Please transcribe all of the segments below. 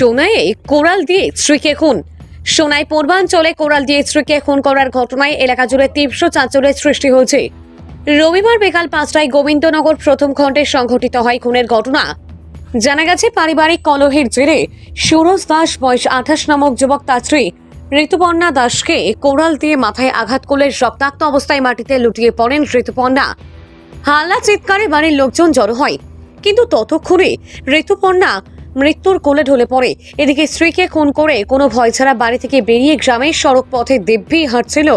সোনাইয়ে coral দিয়ে স্ত্রীকে খুন। সোনাই পূর্বাঞ্চলে কোরাল দিয়ে স্ত্রীকে খুন করার ঘটনায় এলাকা জুড়ে তীব্র চাঞ্চল্যের সৃষ্টি হয়েছে। রবিবার বিকাল 5টায় গোবিন্দনগর প্রথম খণ্ডে সংঘটিত হয় খুনের ঘটনা। জানা গেছে, পারিবারিক কলহের জেরে সুরজ দাস বয়স 28 নামক যুবক তার স্ত্রী ঋতুপর্ণা দাসকে কোরাল দিয়ে মাথায় আঘাত করলে রক্তাক্ত অবস্থায় মাটিতে লুটিয়ে পড়েন ঋতুপর্ণা। হাল্লা চিৎকারে বাড়ির লোকজন জড়ো হয়, কিন্তু ততক্ষণে ঋতুপর্ণা মৃত্যুর কোলে ঢলে পড়ে। এদিকে স্ত্রীকে খুন করে কোনো ভয় ছাড়া বাড়ি থেকে বেরিয়ে গ্রামের সড়ক পথে দিব্যি হাঁটছিল।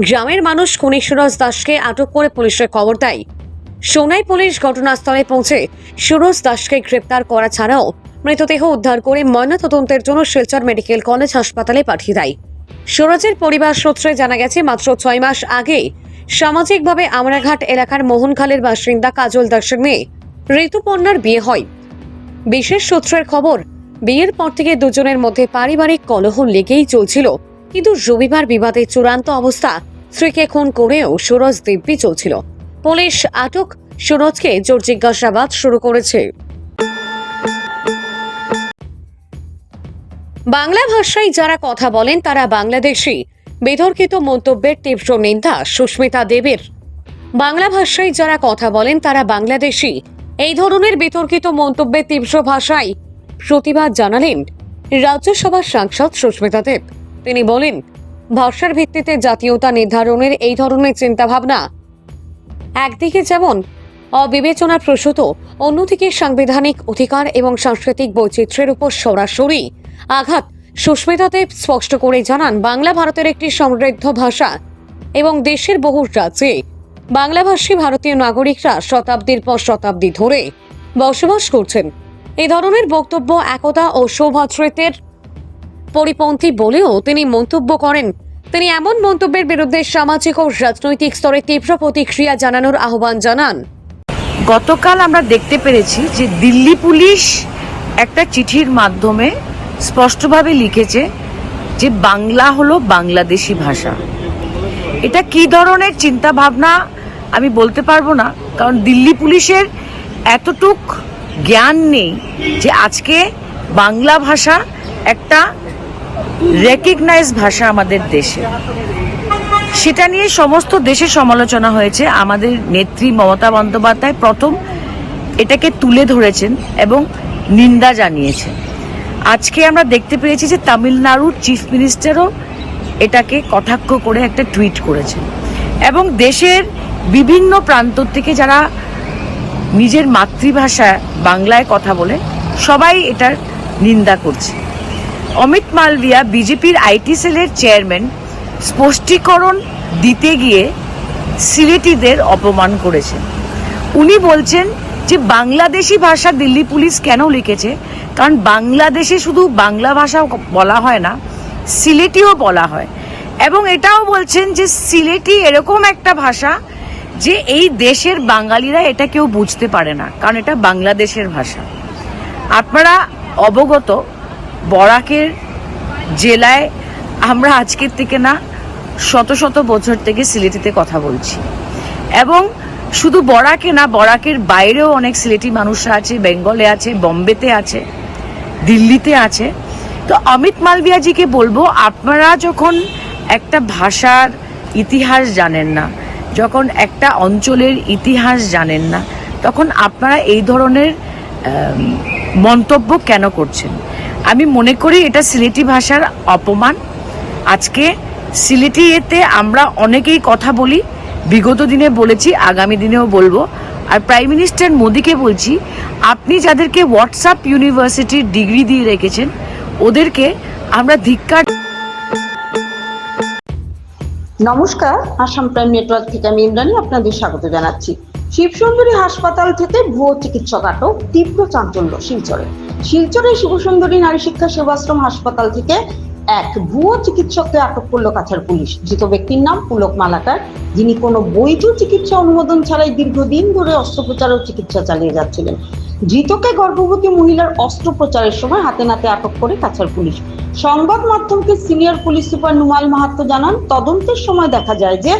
গ্রামের মানুষ খুনি সুরজ দাসকে আটক করে পুলিশে খবর দেয়। সোনাই পুলিশ ঘটনাস্থলে পৌঁছে সুরজ দাসকে গ্রেপ্তার করা ছাড়াও মৃতদেহ উদ্ধার করে ময়নাতদন্তের জন্য শিলচর মেডিকেল কলেজ হাসপাতালে পাঠিয়ে দেয়। সুরজের পরিবার সূত্রে জানা গেছে, মাত্র 6 মাস আগে সামাজিকভাবে আমরাঘাট এলাকার মোহনখালের বাসিন্দা কাজল দাসের মেয়ে ঋতুপর্ণার বিয়ে হয়। বিশেষ সূত্রের খবর, বিয়ের পর থেকে দুজনের মধ্যে পারিবারিক কলহ লেগেই চলছিল, কিন্তু রবিবার বিবাদে চূড়ান্ত অবস্থা। স্ত্রীকে খুন করেও সুরজ দিব্যি চলছিল। পুলিশ আটক সুরজকে জোর জিজ্ঞাসাবাদ শুরু করেছে। বাংলা ভাষায় যারা কথা বলেন তারা বাংলাদেশী। বিতর্কিত মন্তব্যের তীব্র নিন্দা সুস্মিতা দেবের। বাংলা ভাষায় যারা কথা বলেন তারা বাংলাদেশী, এই ধরনের বিতর্কিত মন্তব্যে তীব্র ভাষায় প্রতিবাদ জানালেন রাজ্যসভার সাংসদ সুস্মিতা দেব। তিনি বলেন, ভাষার ভিত্তিতে জাতীয়তা নির্ধারণের এই ধরনের চিন্তাভাবনা একদিকে যেমন অবিবেচনার প্রসূত, অন্যদিকে সাংবিধানিক অধিকার এবং সাংস্কৃতিক বৈচিত্র্যের উপর সরাসরি আঘাত। সুস্মিতা দেব স্পষ্ট করে জানান, বাংলা ভারতের একটি সমৃদ্ধ ভাষা এবং দেশের বহু রাজ্যে বাংলাভাষী ভারতীয় নাগরিকরা শতাব্দীর পর শতাব্দী ধরে বসবাস করছেন। এই ধরনের বক্তব্য একতা ও সৌভ্রাতৃত্বের পরিপন্থী বলেও তিনি মন্তব্য করেন। তিনি এমন মন্তব্যের বিরুদ্ধে সামাজিক ও রাজনৈতিক স্তরে তীব্র প্রতিক্রিয়া জানানোর আহ্বান জানান। গতকাল আমরা দেখতে পেরেছি যে দিল্লি পুলিশ একটা চিঠির মাধ্যমে স্পষ্টভাবে লিখেছে যে বাংলা হলো বাংলাদেশি ভাষা। এটা কি ধরনের চিন্তা ভাবনা আমি বলতে পারবো না, কারণ দিল্লি পুলিশের এতটুক জ্ঞান নেই যে আজকে বাংলা ভাষা একটা রেকগনাইজ ভাষা আমাদের দেশে। সেটা নিয়ে সমস্ত দেশে সমালোচনা হয়েছে। আমাদের নেত্রী মমতা বন্দ্যোপাধ্যায় প্রথম এটাকে তুলে ধরেছেন এবং নিন্দা জানিয়েছেন। আজকে আমরা দেখতে পেয়েছি যে তামিলনাড়ুর চিফ মিনিস্টারও এটাকে কটাক্ষ করে একটা টুইট করেছেন, এবং দেশের বিভিন্ন প্রান্ত থেকে যারা নিজের মাতৃভাষা বাংলায় কথা বলে সবাই এটার নিন্দা করছে। অমিত মালভিয়া বিজেপির আইটি সেলের চেয়ারম্যান স্পষ্টীকরণ দিতে গিয়ে সিলেটিদের অপমান করেছেন। উনি বলছেন যে বাংলাদেশি ভাষা দিল্লি পুলিশ কেন লিখেছে, কারণ বাংলাদেশে শুধু বাংলা ভাষা বলা হয় না, সিলেটিও বলা হয়, এবং এটাও বলছেন যে সিলেটি এরকম একটা ভাষা যে এই দেশের বাঙালিরা এটা কেউ বুঝতে পারে না, কারণ এটা বাংলাদেশের ভাষা। আপনারা অবগত, বরাকের জেলায় আমরা আজকের থেকে না শত শত বছর থেকে সিলেটিতে কথা বলছি, এবং শুধু বরাকে না, বরাকের বাইরেও অনেক সিলেটি মানুষরা আছে, বেঙ্গলে আছে, বম্বেতে আছে, দিল্লিতে আছে। তো অমিত মালভিয়াজিকে বলবো, আপনারা যখন একটা ভাষার ইতিহাস জানেন না, যখন একটা অঞ্চলের ইতিহাস জানেন না, তখন আপনারা এই ধরনের মন্তব্য কেন করছেন? আমি মনে করি এটা সিলেটি ভাষার অপমান। আজকে সিলেটি এতে আমরা অনেকেই কথা বলি, বিগত দিনে বলেছি, আগামী দিনেও বলবো। আর প্রাইম মিনিস্টার মোদিকে বলছি, আপনি যাদেরকে হোয়াটসঅ্যাপ ইউনিভার্সিটির ডিগ্রি দিয়ে রেখেছেন ওদেরকে আমরা ধিক্কার। নমস্কার, আসাম প্রাইম নেটওয়ার্ক থেকে আমি ইমরানি আপনাদের স্বাগত জানাচ্ছি। শিবসুন্দরী হাসপাতাল থেকে ভুয়ো চিকিৎসক আটক, তীব্র চাঞ্চল্য শিলচরে। শিলচরের শিবসুন্দরী নারী শিক্ষা সেবাশ্রম হাসপাতাল থেকে এক ভুয়ো চিকিৎসককে আটক করলো কাছাড় পুলিশ। ধৃত ব্যক্তির নাম পুলক মালাকার, যিনি কোনো বৈধ চিকিৎসা অনুমোদন ছাড়াই দীর্ঘদিন ধরে অস্ত্রোপচার ও চিকিৎসা চালিয়ে যাচ্ছিলেন। ধৃতকে গর্ভবতী মহিলার অস্ত্রোপচারের সময় হাতে নাতে আটক করে কাছাড় পুলিশ। সংবাদ মাধ্যমকে senior police super Numal Mahato জানান, তদন্তের সময় দেখা যায় যে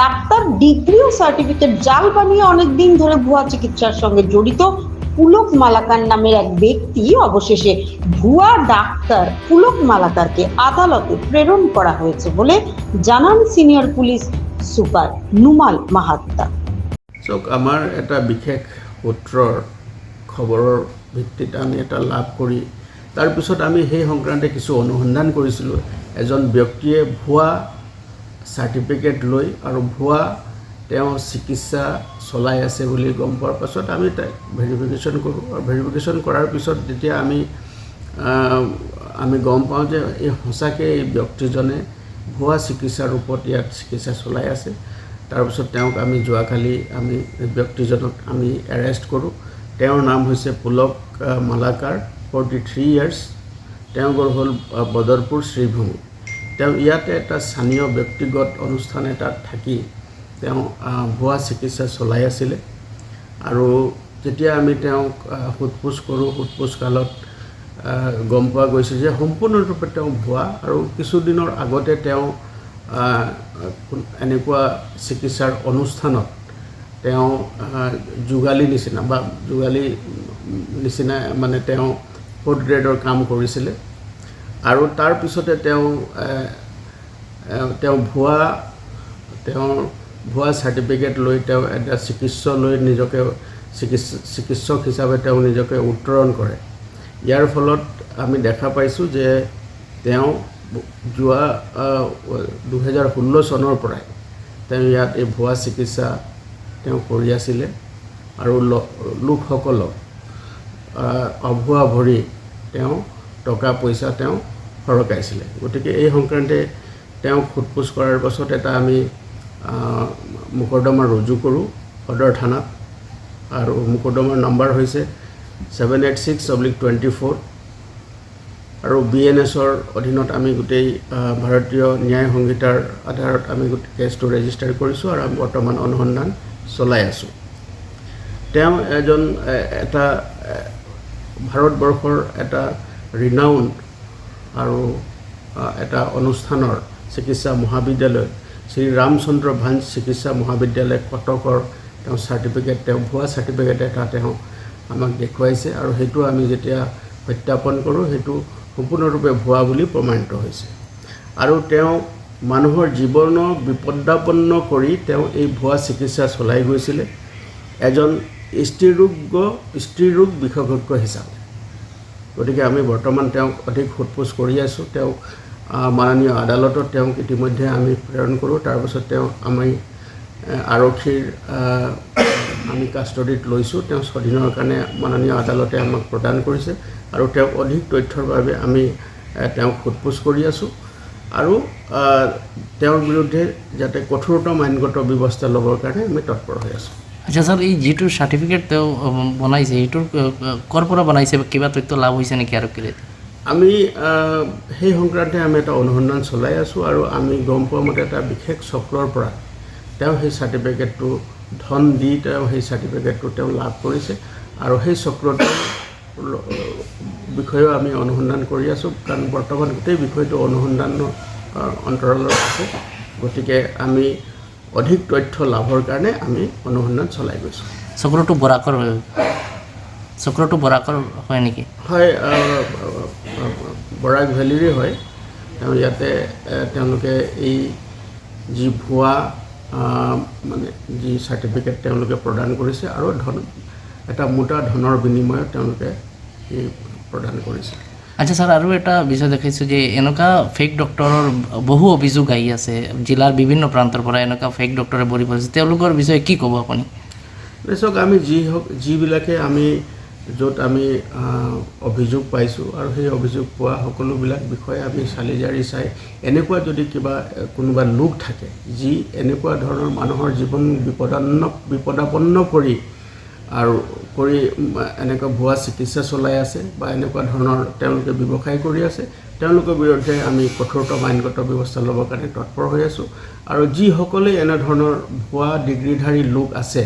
ডাক্তার ডিগ্রি ও সার্টিফিকেট জাল বানিয়ে অনেকদিন ধরে ভুয়া চিকিৎসার সঙ্গে জড়িত পুলক মালাকার নামের এক ব্যক্তি অবশেষে ভুয়া ডাক্তার পুলক মালাকারকে আদালতে প্রেরণ করা হয়েছে বলে জানান senior police super Numal Mahatta. চাওক, আমাৰ এটা বিশেষ সূত্ৰৰ খবৰৰ ভিত্তিত আমি এটা লাভ কৰি তাৰপিছত আমি সেই সংক্ৰান্তে কিছু অনুসন্ধান কৰিছিলোঁ। এজন ব্যক্তিয়ে ভুৱা চাৰ্টিফিকেট লৈ আৰু ভুৱা তেওঁ চিকিৎসা চলাই আছে বুলি গম পোৱাৰ পাছত আমি তাক ভেৰিফিকেশ্যন কৰোঁ, আৰু ভেৰিফিকেশ্যন কৰাৰ পিছত যেতিয়া আমি গম পাওঁ যে এই সঁচাকৈ এই ব্যক্তিজনে ভুৱা চিকিৎসাৰ ৰূপত ইয়াত চিকিৎসা চলাই আছে। তাৰপিছত তেওঁক আমি যোৱাকালি আমি ব্যক্তিজনক আমি এৰেষ্ট কৰোঁ। তেওঁৰ নাম হৈছে পুলক মালাকাৰ, 43 ইয়াৰ্ছ। তেওঁ ঘৰ হ'ল বদৰপুৰ শ্ৰীভূমি। তেওঁ ইয়াতে এটা স্থানীয় ব্যক্তিগত অনুষ্ঠান এটাত থাকি তেওঁ ভুৱা চিকিৎসা চলাই আছিলে। আৰু যেতিয়া আমি তেওঁক সোধপোছ কৰোঁ, সোধপোছ কালত গম পোৱা গৈছে যে সম্পূৰ্ণৰূপে তেওঁ ভুৱা, আৰু কিছুদিনৰ আগতে তেওঁ এনেকুৱা চিকিৎসাৰ অনুষ্ঠানত তেওঁ যোগালী নিচিনা মানে তেওঁ 4th গ্ৰেডৰ কাম কৰিছিলে। আৰু তাৰপিছতে তেওঁ ভুৱা চাৰ্টিফিকেট লৈ তেওঁ এটা চিকিৎসক লৈ নিজকে চিকিৎসক হিচাপে তেওঁ নিজকে উত্তৰণ কৰে। ইয়াৰ ফলত আমি দেখা পাইছোঁ যে তেওঁ যোৱা 2016 চনৰ পৰাই তেওঁ ইয়াত এই ভুৱা চিকিৎসা তেওঁ কৰি আছিলে আৰু লোকসকলক অভুৱা ভৰি তেওঁ টকা পইচা তেওঁ সৰকাইছিলে। গতিকে এই সংক্ৰান্তে তেওঁক সোধপোছ কৰাৰ পাছত এটা আমি মোকৰ্দমা ৰুজু কৰোঁ সদৰ থানাত, আৰু মোকৰ্দমাৰ নম্বৰ হৈছে 786/24, আৰু BNSৰ অধীনত আমি গোটেই ভাৰতীয় ন্যায় সংহিতাৰ আধাৰত আমি গোটেই কেছটো ৰেজিষ্টাৰ কৰিছোঁ, আৰু আমি বৰ্তমান অনুসন্ধান চলাই আছোঁ। তেওঁ এটা ভাৰতবৰ্ষৰ এটা ৰিনাউণ্ড আৰু এটা অনুষ্ঠানৰ চিকিৎসা মহাবিদ্যালয়, শ্ৰী ৰামচন্দ্ৰ ভাঞ্জ চিকিৎসা মহাবিদ্যালয় কটকৰ তেওঁ চাৰ্টিফিকেট, তেওঁ ভুৱা চাৰ্টিফিকেট এটা তেওঁ আমাক দেখুৱাইছে, আৰু সেইটো আমি যেতিয়া সত্যাপন কৰোঁ সেইটো সম্পূৰ্ণৰূপে ভুৱা বুলি প্ৰমাণিত হৈছে। আৰু তেওঁ মানুহৰ জীৱনৰ বিপদাপন্ন কৰি তেওঁ এই ভুৱা চিকিৎসা চলাই গৈছিলে এজন স্ত্ৰীৰোগ বিশেষজ্ঞ হিচাপে। গতিকে আমি বৰ্তমান তেওঁক অধিক সোধপোছ কৰি আছোঁ। তেওঁক মাননীয় আদালতত তেওঁক ইতিমধ্যে আমি প্ৰেৰণ কৰোঁ। তাৰপিছত তেওঁ আমি আৰক্ষীৰ আমি কাষ্টডিত লৈছোঁ। তেওঁ স্বাধীনৰ কাৰণে মাননীয় আদালতে আমাক প্ৰদান কৰিছে, আৰু তেওঁক অধিক তথ্যৰ বাবে আমি তেওঁক সোধপোছ কৰি আছোঁ, আৰু তেওঁৰ বিৰুদ্ধে যাতে কঠোৰতম আইনগত ব্যৱস্থা ল'বৰ কাৰণে আমি তৎপৰ হৈ আছোঁ। আচ্ছা ছাৰ, এই যিটো চাৰ্টিফিকেট তেওঁ বনাইছে সেইটোৰ ক'ৰ পৰা বনাইছে, কিবা তথ্য লাভ হৈছে নেকি আৰক্ষীৰ? আমি সেই সংক্ৰান্তে আমি এটা অনুসন্ধান চলাই আছোঁ, আৰু আমি গম পোৱা মতে এটা বিশেষ চক্ৰৰ পৰা তেওঁ সেই চাৰ্টিফিকেটটো ধন দি তেওঁ সেই চাৰ্টিফিকেটটো তেওঁ লাভ কৰিছে, আৰু সেই চক্ৰটোৰ বিষয়েও আমি অনুসন্ধান কৰি আছোঁ, কাৰণ বৰ্তমান গোটেই বিষয়টো অনুসন্ধানৰ অন্তৰালত আছে। গতিকে আমি অধিক তথ্য লাভৰ কাৰণে আমি অনুসন্ধান চলাই গৈছোঁ। চক্ৰটো বৰাকৰ হয় নেকি? হয়, বৰাক ভেলীৰে হয়। তেওঁ ইয়াতে তেওঁলোকে এই যি ভুৱা মানে যি চাৰ্টিফিকেট তেওঁলোকে প্ৰদান কৰিছে, আৰু এটা মোটা ধনৰ বিনিময়ত তেওঁলোকে এই প্ৰদান কৰিছে। আচ্ছা ছাৰ, আৰু এটা বিষয় দেখাইছোঁ যে এনেকুৱা ফেক ডক্টৰৰ বহু অভিযোগ আহি আছে জিলাৰ বিভিন্ন প্ৰান্তৰ পৰা, এনেকুৱা ফেক ডক্টৰে ভৰি পৰিছে, তেওঁলোকৰ বিষয়ে কি ক'ব আপুনি? চাওক, আমি যিবিলাকে আমি য'ত আমি অভিযোগ পাইছোঁ, আৰু সেই অভিযোগ পোৱা সকলোবিলাক বিষয়ে আমি চালি জাৰি চাই এনেকুৱা যদি কোনোবা লোক থাকে যি এনেকুৱা ধৰণৰ মানুহৰ জীৱন বিপদাপন্ন কৰি এনেকুৱা ভুৱা চিকিৎসা চলাই আছে বা এনেকুৱা ধৰণৰ তেওঁলোকে ব্যৱসায় কৰি আছে, তেওঁলোকৰ বিৰুদ্ধে আমি কঠোৰতম আইনগত ব্যৱস্থা ল'বৰ কাৰণে তৎপৰ হৈ আছোঁ। আৰু যিসকলে এনেধৰণৰ ভুৱা ডিগ্ৰীধাৰী লোক আছে,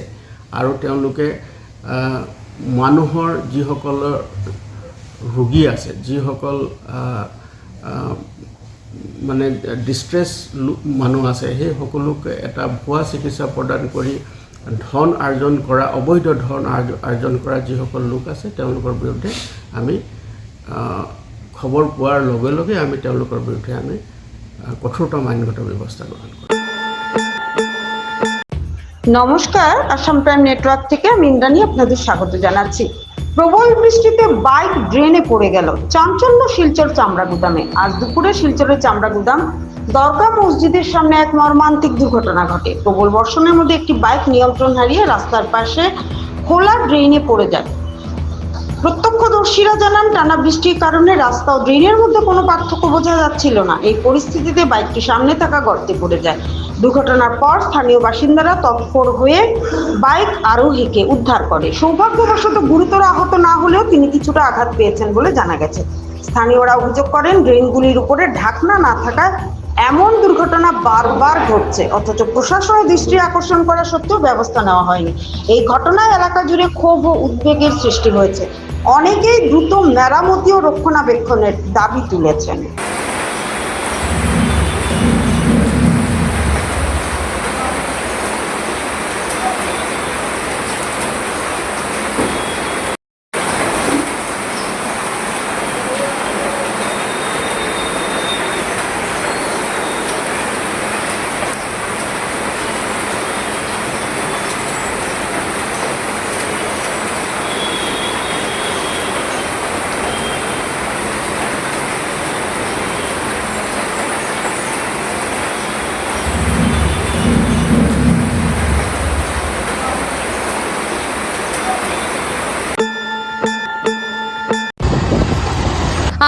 আৰু তেওঁলোকে মানুহৰ যিসকলৰ ৰোগী আছে, যিসকল মানে ডিষ্ট্ৰেছ মানুহ আছে, সেই সকলোকে এটা ভুৱা চিকিৎসা প্ৰদান কৰি ধন আৰ্জন কৰা, অবৈধ ধন আৰ্জন কৰা যিসকল লোক আছে তেওঁলোকৰ বিৰুদ্ধে আমি খবৰ পোৱাৰ লগে লগে আমি তেওঁলোকৰ বিৰুদ্ধে আমি কঠোৰতম আইনগত ব্যৱস্থা গ্ৰহণ কৰোঁ। নমস্কার, আসাম প্রাইম নেটওয়ার্ক থেকে আমি ইন্দ্রাণী আপনাদের স্বাগত জানাচ্ছি। প্রবল বৃষ্টিতে বাইক ড্রেনে পড়ে গেল, চাঞ্চল্য শিলচর চামড়া গুদামে। আজ দুপুরে শিলচরের চামড়া গুদাম দরগা মসজিদের সামনে এক মর্মান্তিক দুর্ঘটনা ঘটে। প্রবল বর্ষণের মধ্যে একটি বাইক নিয়ন্ত্রণ হারিয়ে রাস্তার পাশে খোলা ড্রেনে পড়ে যায়। প্রত্যক্ষদর্শীরা জানান, টানা বৃষ্টির কারণে রাস্তা ও ড্রেনের মধ্যে কোনো পার্থক্য বোঝা যাচ্ছিল না। এই পরিস্থিতিতে বাইকটি সামনে থাকা গর্তে পড়ে যায়। দুর্ঘটনার পর স্থানীয় বাসিন্দারা তৎপর হয়ে বাইক আরোহীকে উদ্ধার করে। সৌভাগ্যবশত গুরুতর আহত না হলেও তিনি কিছুটা আঘাত পেয়েছেন বলে জানা গেছে। স্থানীয়রা অভিযোগ করেন, ড্রেনগুলির উপরে ঢাকনা না থাকায় এমন দুর্ঘটনা বারবার ঘটছে, অথচ প্রশাসনের দৃষ্টি আকর্ষণ করা সত্ত্বেও ব্যবস্থা নেওয়া হয়নি। এই ঘটনায় এলাকা জুড়ে ক্ষোভ ও উদ্বেগের সৃষ্টি হয়েছে। অনেকেই দ্রুত মেরামতি ও রক্ষণাবেক্ষণের দাবি তুলেছেন।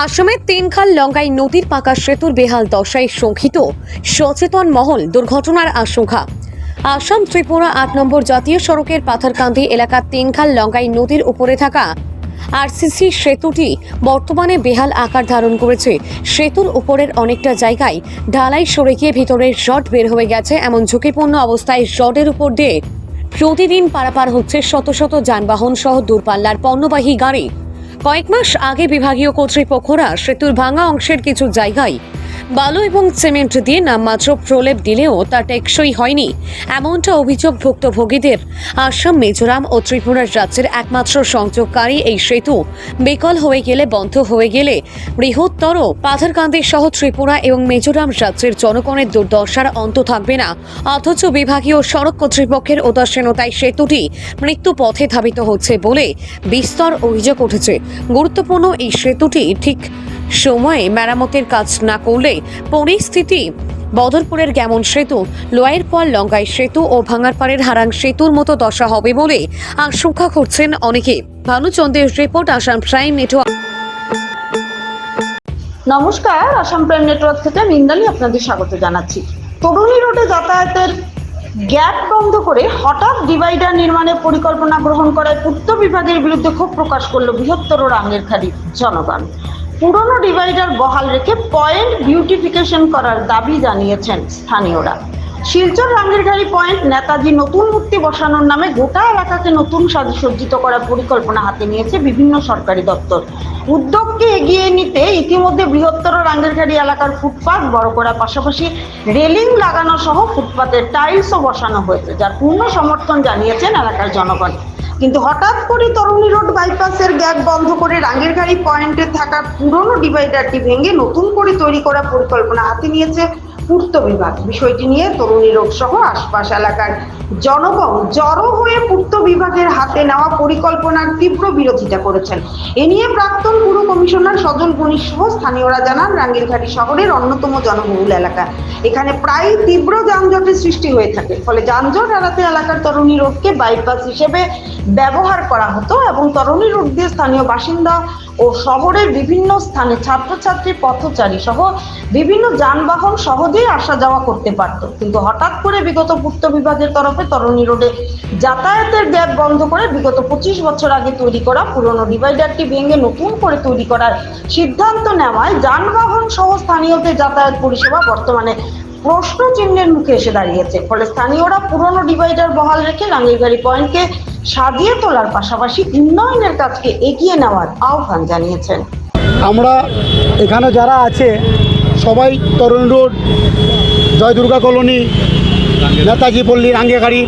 আসামের তিনখাল লঙ্কাই নদীর পাকা সেতুর বেহাল দশায় শঙ্কিত সচেতন মহল। দুর্ঘটনার আশঙ্কা। আসাম ত্রিপুরা ৮ নম্বর জাতীয় সড়কের পাথারকান্দি এলাকার তিনখাল লঙ্কাই নদীর উপরে থাকা আরসিসি সেতুটি বর্তমানে বেহাল আকার ধারণ করেছে। সেতুর উপরের অনেকটা জায়গায় ঢালাই সরে গিয়ে ভিতরের রড বের হয়ে গেছে। এমন ঝুঁকিপূর্ণ অবস্থায় রডের উপর দিয়ে প্রতিদিন পারাপার হচ্ছে শত শত যানবাহন সহ দূরপাল্লার পণ্যবাহী গাড়ি। কয়েক মাস আগে বিভাগীয় কর্তৃপক্ষরা সেতুর ভাঙা অংশের কিছু জায়গায় বালু এবং সিমেন্ট দিয়ে নামমাত্র প্রলেপ দিলেও তা টেকসই হয়নি, এমনটা অভিযোগ ভুক্তভোগীদের। আসাম, মিজোরাম ও ত্রিপুরার রাজ্যের একমাত্র সংযোগকারী এই সেতু বিকল হয়ে গেলে, বন্ধ হয়ে গেলে বৃহত্তর পাথারকান্দি সহ ত্রিপুরা এবং মিজোরাম রাজ্যের জনগণের দুর্দশার অন্ত থাকবে না। অথচ বিভাগীয় সড়ক কর্তৃপক্ষের উদাসীনতায় সেতুটি মৃত্যু পথে ধাবিত হচ্ছে বলে বিস্তর অভিযোগ উঠেছে। গুরুত্বপূর্ণ এই সেতুটি ঠিক সময়ে মেরামতের কাজ না করলে পরিস্থিতি বদরপুরের গ্যামন সেতু, লোয়াইয়ের পর লঙ্কাই সেতু ও ভাঙারপাড়ের হারাং সেতুর মতো দশা হবে বলে আশঙ্কা করছেন অনেকে। ভানুচন্দ্রের রিপোর্ট, আসাম প্রাইম নেটওয়ার্ক। নমস্কার, আসাম প্রাইম নেটওয়ার্ক থেকে আমি ইন্দ্রাণী আপনাদের স্বাগত জানাচ্ছি। তরুণী রোডে যাতায়াতের গ্যাপ বন্ধ করে হঠাৎ ডিভাইডার নির্মাণের পরিকল্পনা গ্রহণ করায় পূর্ত বিভাগের বিরুদ্ধে ক্ষোভ প্রকাশ করল বৃহত্তর রাঙ্গিরখাড়ির জনগণ। পুরনো ডিভাইডার বহাল রেখে পয়েন্ট বিউটিফিকেশন করার দাবি জানিয়েছেন স্থানীয়রা। শিলচর রাঙ্গিরখাড়ি পয়েন্ট নেতাজি নতুন মূর্তি বসানোর নামে গোটা এলাকাকে নতুন সাজে সজ্জিত করার পরিকল্পনা হাতে নিয়েছে বিভিন্ন সরকারি দপ্তর। উদ্যোগকে এগিয়ে নিতে ইতিমধ্যে বৃহত্তর রাঙ্গিরখাড়ি এলাকার ফুটপাত বড় করার পাশাপাশি রেলিং লাগানো সহ ফুটপাতের টাইলসও বসানো হয়েছে, যার পূর্ণ সমর্থন জানিয়েছেন এলাকার জনগণ। কিন্তু হঠাৎ করে তরুণী রোড বাইপাসের গ্যাপ বন্ধ করে রাঙ্গিরখাড়ি পয়েন্টে থাকা পুরনো ডিভাইডারটি ভেঙে নতুন করে তৈরি করার পরিকল্পনা হাতে নিয়েছে পূর্ত বিভাগ। বিষয়টি নিয়ে তরুণী রোড সহ আশপাশ এলাকার জনগণ জড়ো হয়ে পূর্ত বিভাগের হাতে নেওয়া পরিকল্পনার তীব্র বিরোধিতা করেছেন। এ নিয়ে প্রাক্তন পুর কমিশনার সজল বণিক সহ স্থানীয়রা জানান, রাঙ্গিরখাড়ি শহরের অন্যতম জনবহুল এলাকা। এখানে প্রায় তীব্র যানজটের সৃষ্টি হয়ে থাকে, ফলে যানজট এড়াতে এলাকার তরুণী রোডকে বাইপাস হিসেবে ব্যবহার করা হতো এবং তরুণী রোড দিয়ে স্থানীয় বাসিন্দা ও শহরের বিভিন্ন স্থানে ছাত্রছাত্রী, পথচারী সহ বিভিন্ন যানবাহন সহজেই আসা যাওয়া করতে পারত। কিন্তু হঠাৎ করে বিগত পূর্ত বিভাগের তরফে তরুণী রোডে যাতায়াতের গ্যাপ বন্ধ করে বিগত 25 বছর আগে তৈরি করা পুরনো ডিভাইডারটি ভেঙে নতুন করে তৈরি করার সিদ্ধান্ত নেওয়ায় যানবাহন সহ স্থানীয়দের যাতায়াত পরিষেবা বর্তমানে প্রশ্ন চিহ্নের মুখে এসে দাঁড়িয়েছে। ফলে স্থানীয়রা পুরনো ডিভাইডার বহাল রেখে রাঙ্গিরখাড়ি পয়েন্টকে সাজিয়ে তোলার পাশাপাশি উন্নয়নের কাজকে এগিয়ে নেওয়ার আহ্বান জানিয়েছেন। আমরা এখানে যারা আছে সবাই তরুণ রোড, জয় দুর্গা কলোনি, নেতাজি পল্লী, রাঙ্গিরখাড়ি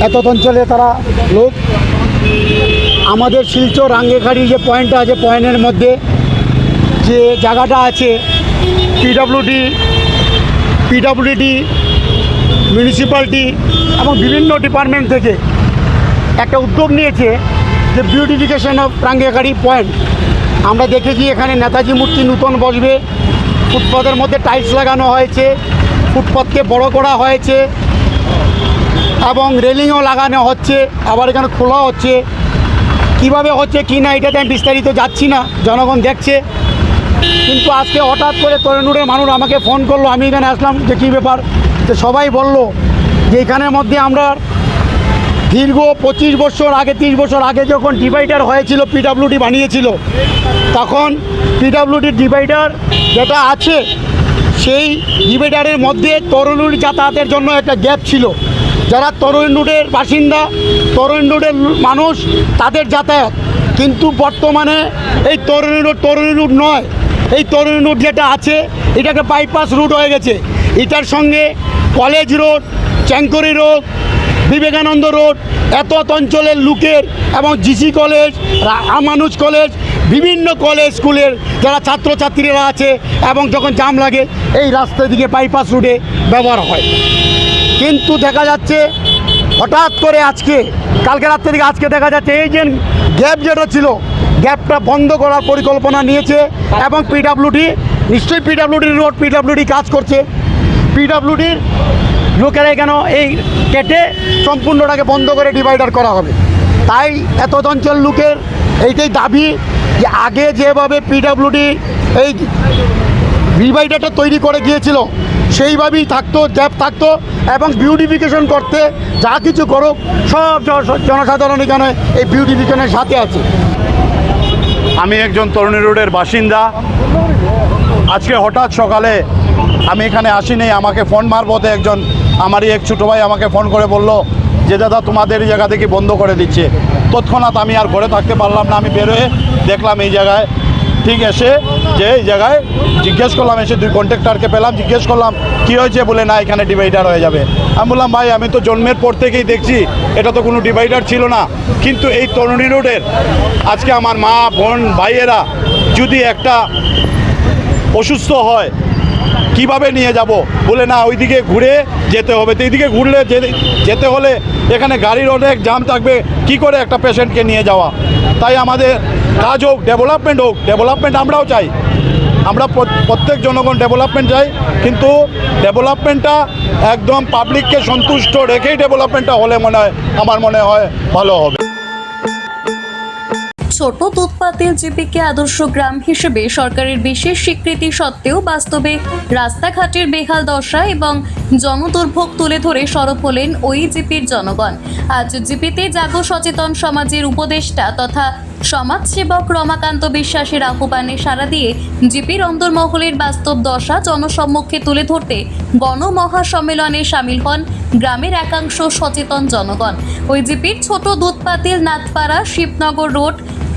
এত অঞ্চলে তারা লোক। আমাদের শিলচর রাঙ্গেখাড়ি যে পয়েন্টটা আছে, পয়েন্টের মধ্যে যে জায়গাটা আছে, পিডব্লিউডি মিউনিসিপ্যালিটি এবং বিভিন্ন ডিপার্টমেন্ট থেকে একটা উদ্যোগ নিয়েছে যে বিউটিফিকেশন অফ রাঙ্গেখাড়ি পয়েন্ট। আমরা দেখেছি এখানে নেতাজি মূর্তি নূতন বসবে, ফুটপাথের মধ্যে টাইলস লাগানো হয়েছে, ফুটপাথকে বড় করা হয়েছে এবং রেলিংও লাগানো হচ্ছে, আবার এখানে খোলা হচ্ছে। কিভাবে হচ্ছে কি না এটাতে আমি বিস্তারিত যাচ্ছি না, জনগণ দেখছে। কিন্তু আজকে হঠাৎ করে তরুণের মানুষ আমাকে ফোন করলো, আমি এখানে আসলাম যে কী ব্যাপার। তো সবাই বলল যে এখানের মধ্যে আমরা দীর্ঘ 25 বছর আগে 30 বছর আগে যখন ডিভাইডার হয়েছিল, পিডব্লিউডি বানিয়েছিল, তখন পিডব্লিউডির ডিভাইডার যেটা আছে সেই ডিভাইডারের মধ্যে তরুণীর যাতায়াতের জন্য একটা গ্যাপ ছিল। যারা তরুণের বাসিন্দা, তরুণের মানুষ, তাদের যাতায়াত। কিন্তু বর্তমানে এই তরুণী রুট নয়, এই তরুণী রুট যেটা আছে এটাকে বাইপাস রুট হয়ে গেছে। এটার সঙ্গে college road, Chengkuri road, Vivekananda road, এত অঞ্চলের লোকের এবং জিসি কলেজ, আমানুজ কলেজ, বিভিন্ন কলেজ স্কুলের যারা ছাত্রছাত্রীরা আছে এবং যখন জাম লাগে এই রাস্তার দিকে বাইপাস রুটে ব্যবহার হয়। কিন্তু দেখা যাচ্ছে হঠাৎ করে কালকে রাত্রে থেকে আজকে দেখা যাচ্ছে এই যে গ্যাপ যেটা ছিল, গ্যাপটা বন্ধ করার পরিকল্পনা নিয়েছে এবং পিডব্লিউডি, নিশ্চয়ই পিডব্লিউডির রোড, পিডব্লিউডি কাজ করছে। পিডব্লিউডির লোকেরা কেন এই কেটে সম্পূর্ণটাকে বন্ধ করে ডিভাইডার করা হবে। তাই এত অঞ্চল লোকের এইটাই দাবি যে আগে যেভাবে পিডব্লিউডি এই ডিভাইডারটা তৈরি করে গিয়েছিল সেইভাবেই থাকতো, গ্যাপ থাকতো এবং বিউটিফিকেশন করতে যা কিছু করুক সব জনসাধারণ এখানে এই বিউটিফিকেশনের সাথে আছে। আমি একজন তরুণী রোডের বাসিন্দা। আজকে হঠাৎ সকালে আমি এখানে আসিনি, আমাকে ফোন মারফতে একজন আমারই এক ছোটো ভাই আমাকে ফোন করে বলল যে দাদা তোমাদের এই জায়গা থেকে বন্ধ করে দিচ্ছে। তৎক্ষণাৎ আমি আর ঘরে থাকতে পারলাম না, আমি বেরোয় দেখলাম এই জায়গায় ঠিক এসে যে এই জায়গায় জিজ্ঞেস করলাম, এসে 2 কন্ট্রাক্টরকে পেলাম, জিজ্ঞেস করলাম কী হয়েছে, বলে না এখানে ডিভাইডার হয়ে যাবে। আমি বললাম ভাই আমি তো জন্মের পর থেকেই দেখছি এটা তো কোনো ডিভাইডার ছিল না। কিন্তু এই তরুণী রোডের আজকে আমার মা বোন ভাইয়েরা যদি একটা অসুস্থ হয় কিভাবে নিয়ে যাব, বলে না ওইদিকে ঘুরে যেতে হবে। তো এইদিকে ঘুরলে যেতে হলে এখানে গাড়ির অনেক জাম থাকবে, কি করে একটা পেশেন্টকে নিয়ে যাওয়া। তাই আমাদের কাজ হোক, ডেভেলপমেন্ট আমরাও চাই, আমরা প্রত্যেক জনগণ ডেভেলপমেন্ট চাই, কিন্তু ডেভেলপমেন্টটা একদম পাবলিককে সন্তুষ্ট রেখেই ডেভেলপমেন্টটা হলে আমার মনে হয় ভালো হবে। ছোট দুধপাতিল জিপিকে আদর্শ গ্রাম হিসেবে সরকারের বিশেষ স্বীকৃতি সত্ত্বেও বাস্তবে রাস্তাঘাটের বেহাল দশা এবং জনদুর্ভোগ তুলে ধরে সরব হলেন ওই জিপির জনগণ। আজ জিপিতে জাগো সচেতন সমাজের উপদেষ্টা তথা সমাজসেবক রমাকান্ত বিশ্বাসের আহ্বানে সাড়া দিয়ে জিপির অন্দরমহলের বাস্তব দশা জনসম্মুখে তুলে ধরতে গণমহাসম্মেলনে সামিল হন গ্রামের একাংশ সচেতন জনগণ। ওই জিপির ছোট দুধপাতিল, নাথপাড়া, শিবনগর রোড,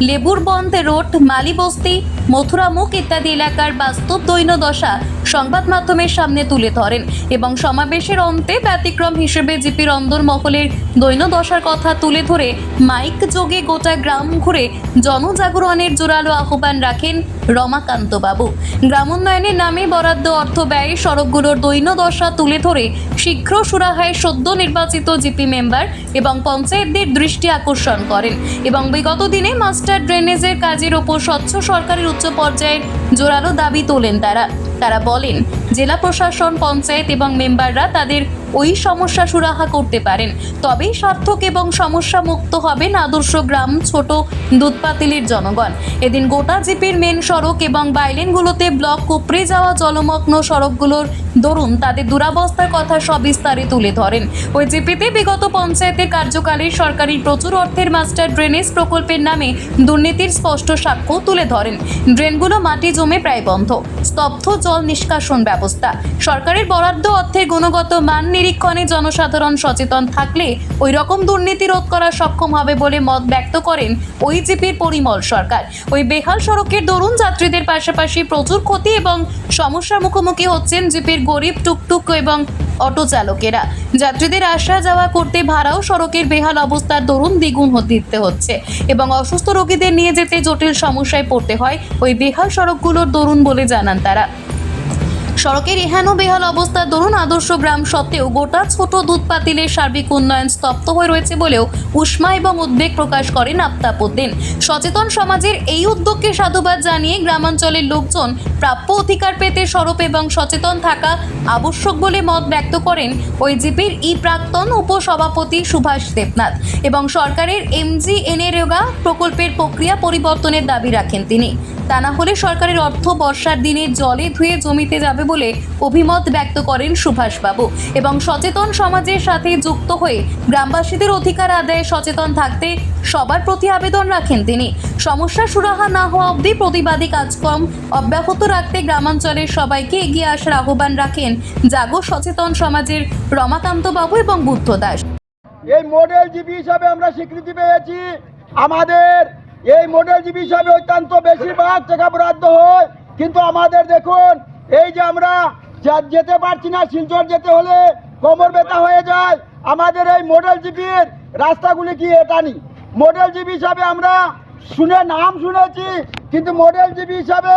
লেবুরবন্ধ রোড, মালিবস্তি, মথুরামুখ ইত্যাদি এলাকার বাস্তব দৈন্য দশা সংবাদ মাধ্যমের সামনে তুলে ধরেন এবং সমাবেশের অন্তে ব্যতিক্রম হিসেবে জিপির অন্দরমহলের দৈন্য দশার কথা তুলে ধরে মাইক যোগে গোটা গ্রাম ঘুরে জনজাগরণের জোরালো আহ্বান রাখেন রমাকান্ত বাবু। গ্রামোন্নয়নের নামে বরাদ্দ অর্থ ব্যয়ে সড়কগুলোর দৈন্য দশা তুলে ধরে শীঘ্র সুরাহায় সদ্য নির্বাচিত জিপি মেম্বার এবং পঞ্চায়েতদের দৃষ্টি আকর্ষণ করেন এবং বিগত দিনে মাস্টার ড্রেনেজের কাজের ওপর স্বচ্ছ সরকারের উচ্চ পর্যায়ের জোরালো দাবি তোলেন তারা বলেন জেলা প্রশাসন, পঞ্চায়েত এবং মেম্বাররা তাদের ওই সমস্যা সুরাহা করতে পারেন, তবেই সার্থক এবং সমস্যা মুক্ত হবেন আদর্শ গ্রাম ছোট দুধপাতিলের জনগণ। এদিন গোটা জিপির মেন সড়ক এবং বাইলেনগুলোতে ব্লক উপড়ে যাওয়া জলমগ্ন সড়কগুলোর দরুন তাদের দুরাবস্থার কথা সবিস্তারে তুলে ধরেন। ওই জিপিতে বিগত পঞ্চায়েতের কার্যকালে সরকারি প্রচুর অর্থের মাস্টার ড্রেনেজ প্রকল্পের নামে দুর্নীতির স্পষ্ট সাক্ষ্য তুলে ধরেন। ড্রেনগুলো মাটি জমে প্রায় বন্ধ, স্তব্ধ জল নিষ্কাশন ব্যবস্থা। সরকারের বরাদ্দ অর্থের গুণগত মান নিরীক্ষণে জনসাধারণ সচেতন থাকলে ওই রকম দুর্নীতি রোধ করা সক্ষম হবে বলে মত ব্যক্ত করেন ওই জিপির পরিমল সরকার। ওই বেহাল সড়কের দরুন যাত্রীদের পাশাপাশি প্রচুর ক্ষতি এবং সমস্যার মুখোমুখি হচ্ছেন জিপির গরিব টুকটুক এবং অটো চালকেরা। যাত্রীদের আসা যাওয়া করতে ভাড়াও সড়কের বেহাল অবস্থার দরুন দ্বিগুণ দিতে হচ্ছে এবং অসুস্থ রোগীদের নিয়ে যেতে জটিল সমস্যায় পড়তে হয় ওই বেহাল সড়কগুলোর দরুন বলে জানান তারা। সড়কের এহেন বেহাল অবস্থার দরুন আদর্শ গ্রাম সত্ত্বেও গোটা ছোট দুধ পাতিলের সার্বিক উন্নয়ন স্তব্ধ হয়ে রয়েছে বলেও উষ্মা এবং উদ্বেগ প্রকাশ করেন আফতাব উদ্দিন। সচেতন সমাজের এই উদ্যোগকে সাধুবাদ জানিয়ে গ্রামাঞ্চলের লোকজন প্রাপ্য অধিকার পেতে সরব এবং সচেতন থাকা আবশ্যক বলে মত ব্যক্ত করেন ওই জিপির প্রাক্তন উপসভাপতি সুভাষ দেবনাথ এবং সরকারের MGNREGA প্রকল্পের প্রক্রিয়া পরিবর্তনের দাবি রাখেন তিনি। তা না হলে সরকারের অর্থ বর্ষার দিনে জলে ধুয়ে জমিতে যাবে বলে অভিমত ব্যক্ত করেন সুভাষবাবু এবং সচেতন সমাজের সাথে যুক্ত হয়ে গ্রামবাসীদের অধিকার আদায়ে সচেতন থাকতে সবার প্রতি আবেদন রাখেন তিনি। সমস্যা সুরাহা না হওয়া অবধি প্রতিবাদী কাজকর্ম অব্যাহত রাখতে গ্রামাঞ্চলের সবাইকে এগিয়ে আসার আহ্বান রাখেন জাগো সচেতন সমাজের রমাকান্ত বাবু এবং বুদ্ধ দাস। এই মডেল জিপি হিসাবে আমরা স্বীকৃতি পেয়েছি। আমাদের এই মডেল জিপি হিসাবে অত্যন্ত বেশিরভাগ টাকা বরাদ্দ হয়, কিন্তু আমাদের দেখুন এই যে আমরা যেতে পারছি না, শিলচর যেতে হলে কোমর ব্যথা হয়ে যায়। আমাদের এই মডেল জিপির রাস্তাগুলি কি এটা নি? মডেল জিপি হিসাবে আমরা নাম শুনেছি, কিন্তু মডেল জিপি হিসাবে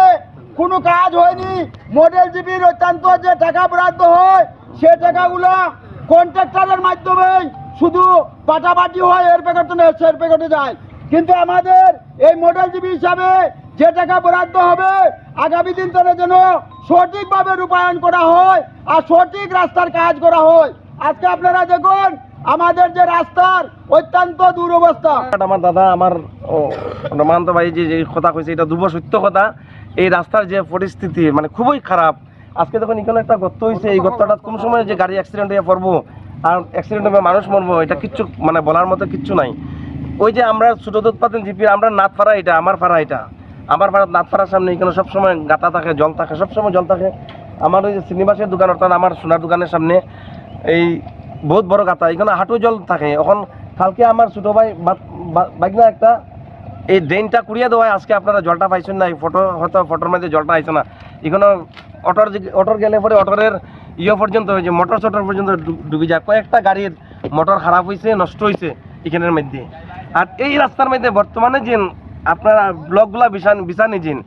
কোনো কাজ হয়নি। মডেল জিপির অত্যন্ত যে টাকা বরাদ্দ হয় সে টাকাগুলো কন্ট্রাক্টরের মাধ্যমে শুধু পাটাপাটি হয়, এর প্যাকেটে যায়। কিন্তু আমাদের এই মডেল জিপি হিসাবে যে টাকা বরাদ্দ হবে আগামী দিন ধরে যেন সঠিকভাবে রূপায়ণ করা হয় আর সঠিক রাস্তার কাজ করা হয়। আজকে আপনারা দেখুন আমাদের যে রাস্তার অত্যন্ত দুরবস্থা। আমার দাদা আমার রমান্ত ভাই যে কথা কইছে এটা দুর্ব সত্য কথা। এই রাস্তার যে পরিস্থিতি মানে খুবই খারাপ। আজকে যখন এখানে একটা গর্ত হয়েছে, এই গর্তটা কোন সময় যে গাড়ি অ্যাক্সিডেন্ট হয়ে পড়বো আর অ্যাক্সিডেন্ট হবে মানুষ মরবো, এটা কিচ্ছু মানে বলার মতো কিচ্ছু নাই। ওই যে আমরা ছোট উৎপাদন জিপি আমরা নাথপাড়া, এটা আমার পাড়া, এটা আমার পাড়া নাথপাড়ার সামনে এখানে সবসময় গাতা থাকে, জল থাকে, সবসময় জল থাকে। আমার ওই যে শ্রীনিবাসের দোকান অর্থাৎ আমার সোনার দোকানের সামনে এই বহুত বড় গাতা, এখানে হাঁটু জল থাকে। এখন কালকে আমার ছোটো ভাই বাইকনা একটা এই ড্রেনটা কুড়িয়ে দেওয়ায় আজকে আপনারা জলটা পাইছেন না। এই হয়তো ফটোর মধ্যে জলটা আইছে না। এখানে অটোর গেলে পরে অটোরের পর্যন্ত ওই যে মোটর পর্যন্ত ডুবে যায়। কয়েকটা গাড়ির মোটর খারাপ হয়েছে, নষ্ট হয়েছে এখানের মধ্যে। আর এই রাস্তার মধ্যে বর্তমানে যে আপনারা ব্লকগুলা বিছা নিয়েছেন,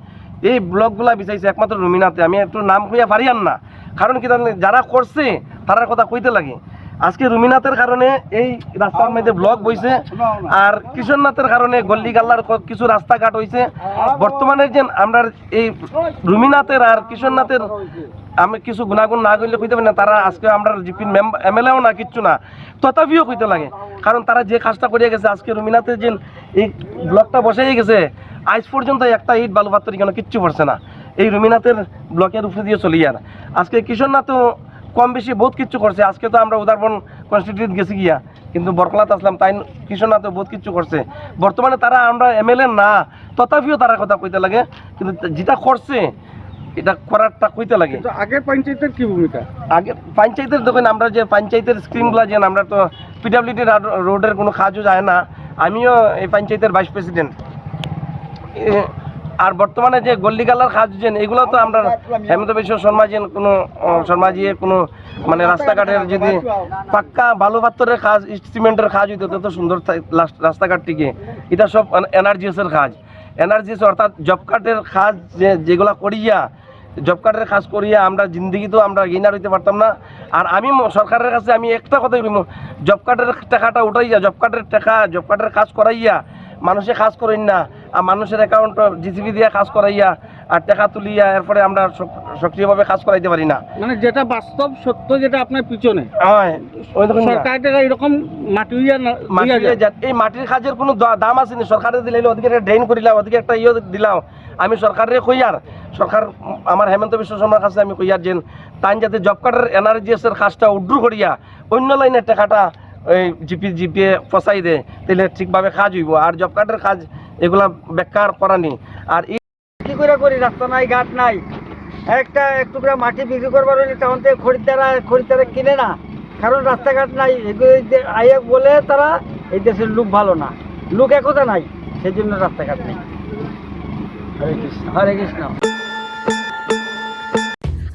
এই ব্লকগুলা বিছাইছে একমাত্র রুমিনাতে। আমি একটু নাম কইয়া পারিয়ান না, কারণ কি যারা করছে তারার কথা কইতে লাগে। আজকে রুমিনাথের কারণে এই রাস্তার মধ্যে ব্লক বইছে, আর কিশোরনাথের কারণে গল্লি গাল্লার কিছু রাস্তাঘাট হয়েছে। বর্তমানে যে আমরা এই রুমিনাথের আর কিশোরনাথের আমি কিছু গুণাগুণ না করলে কইতে পারি না। তারা আজকে আমরা জিপির MLAও না, কিচ্ছু না, তথাপিও কইতে লাগে। কারণ তারা যে কাজটা করিয়া গেছে, আজকে রুমিনাথের যে এই ব্লকটা বসাই গেছে, আজ পর্যন্ত একটা ইট বালু পাত্র কেন কিচ্ছু পড়ছে না। এই রুমিনাথের ব্লকের উপরে দিয়ে চলি। আর আজকে কিশোরনাথও কম বেশি বহুত কিছু করছে। আজকে তো আমরা উদারবন কনস্টিটিউট গেছি গিয়া, কিন্তু বরকলাত আসলাম, তাই কিশোরনাথও বহুত কিছু করছে। বর্তমানে তারা আমরা MLA না, তথাপিও তারা কথা কইতে লাগে। কিন্তু যেটা করছে এটা করারটা কইতে লাগে। আগে পঞ্চায়েতের কি ভূমিকা? আগে পঞ্চায়েতের দেখেন আমরা যে পঞ্চায়েতের স্কিমগুলো যে আমরা তো পিডাব্লিউডি রোডের কোনো কাজও যায় না। আমিও এই পঞ্চায়েতের ভাইস প্রেসিডেন্ট। আর বর্তমানে যে গল্লিগালার কাজ যেন এগুলো তো আমরা হেমন্ত বিশ্ব শর্মাজিয়ে কোনো মানে রাস্তাঘাটের যদি পাক্কা বালু পাথরের কাজ, সিমেন্টের কাজ হইতো তত সুন্দর রাস্তাঘাট টিকে। এটা সব NRGS-এর কাজ। NRGS অর্থাৎ জব কার্ডের কাজ যেগুলা করিয়া, জব কার্ডের কাজ করিয়া আমরা জিন্দগি তো আমরা গিনার হইতে পারতাম না। আর আমি সরকারের কাছে আমি একটা কথাই বলবো, জব কার্ডের টাকাটা উঠাইয়া, জব কার্ডের কাজ করাইয়া মানুষে কাজ করেন না, আর মানুষের অ্যাকাউন্ট GCB দিয়ে কাজ করাইয়া আর টাকা তুলিয়া এরপরে আমরা সক্রিয়ভাবে কাজ করাইতে পারি না। মানে যেটা বাস্তব সত্য, যেটা আপনার পিছনে হয় ওই দেখুন সরকারের এরকম এই মাটির কাজের কোনো দাম আছে না। সরকারে দিলে ওদিকে একটা ড্রেন করিলাম, ওদিকে একটা দিলাম। আমি সরকারের কইয়ার, সরকার আমার হেমন্ত বিশ্ব শর্মার কাছে আমি কইয়ার যে তাই যাতে জব কার্ডের NRGS-এর কাজটা উড্রু করিয়া অন্য লাইনের টাকাটা ওই জিপিএ ফসাই দেয়, তাহলে ঠিকভাবে কাজ হইব। আর জব কার্ডের কাজ এগুলা বেকার করানি। আর কি করে করি, রাস্তা নাই, ঘাট নাই, একটা এক টুকরা মাটি বিক্রি করবার হলে তখন থেকে খরিদ্দারা কিনে না, কারণ রাস্তাঘাট নাই। আইয়া বলে তারা এই দেশের লোক ভালো না, লোক একতা নাই, সেই জন্য রাস্তাঘাট নেই। হরে কৃষ্ণ, হরে কৃষ্ণ।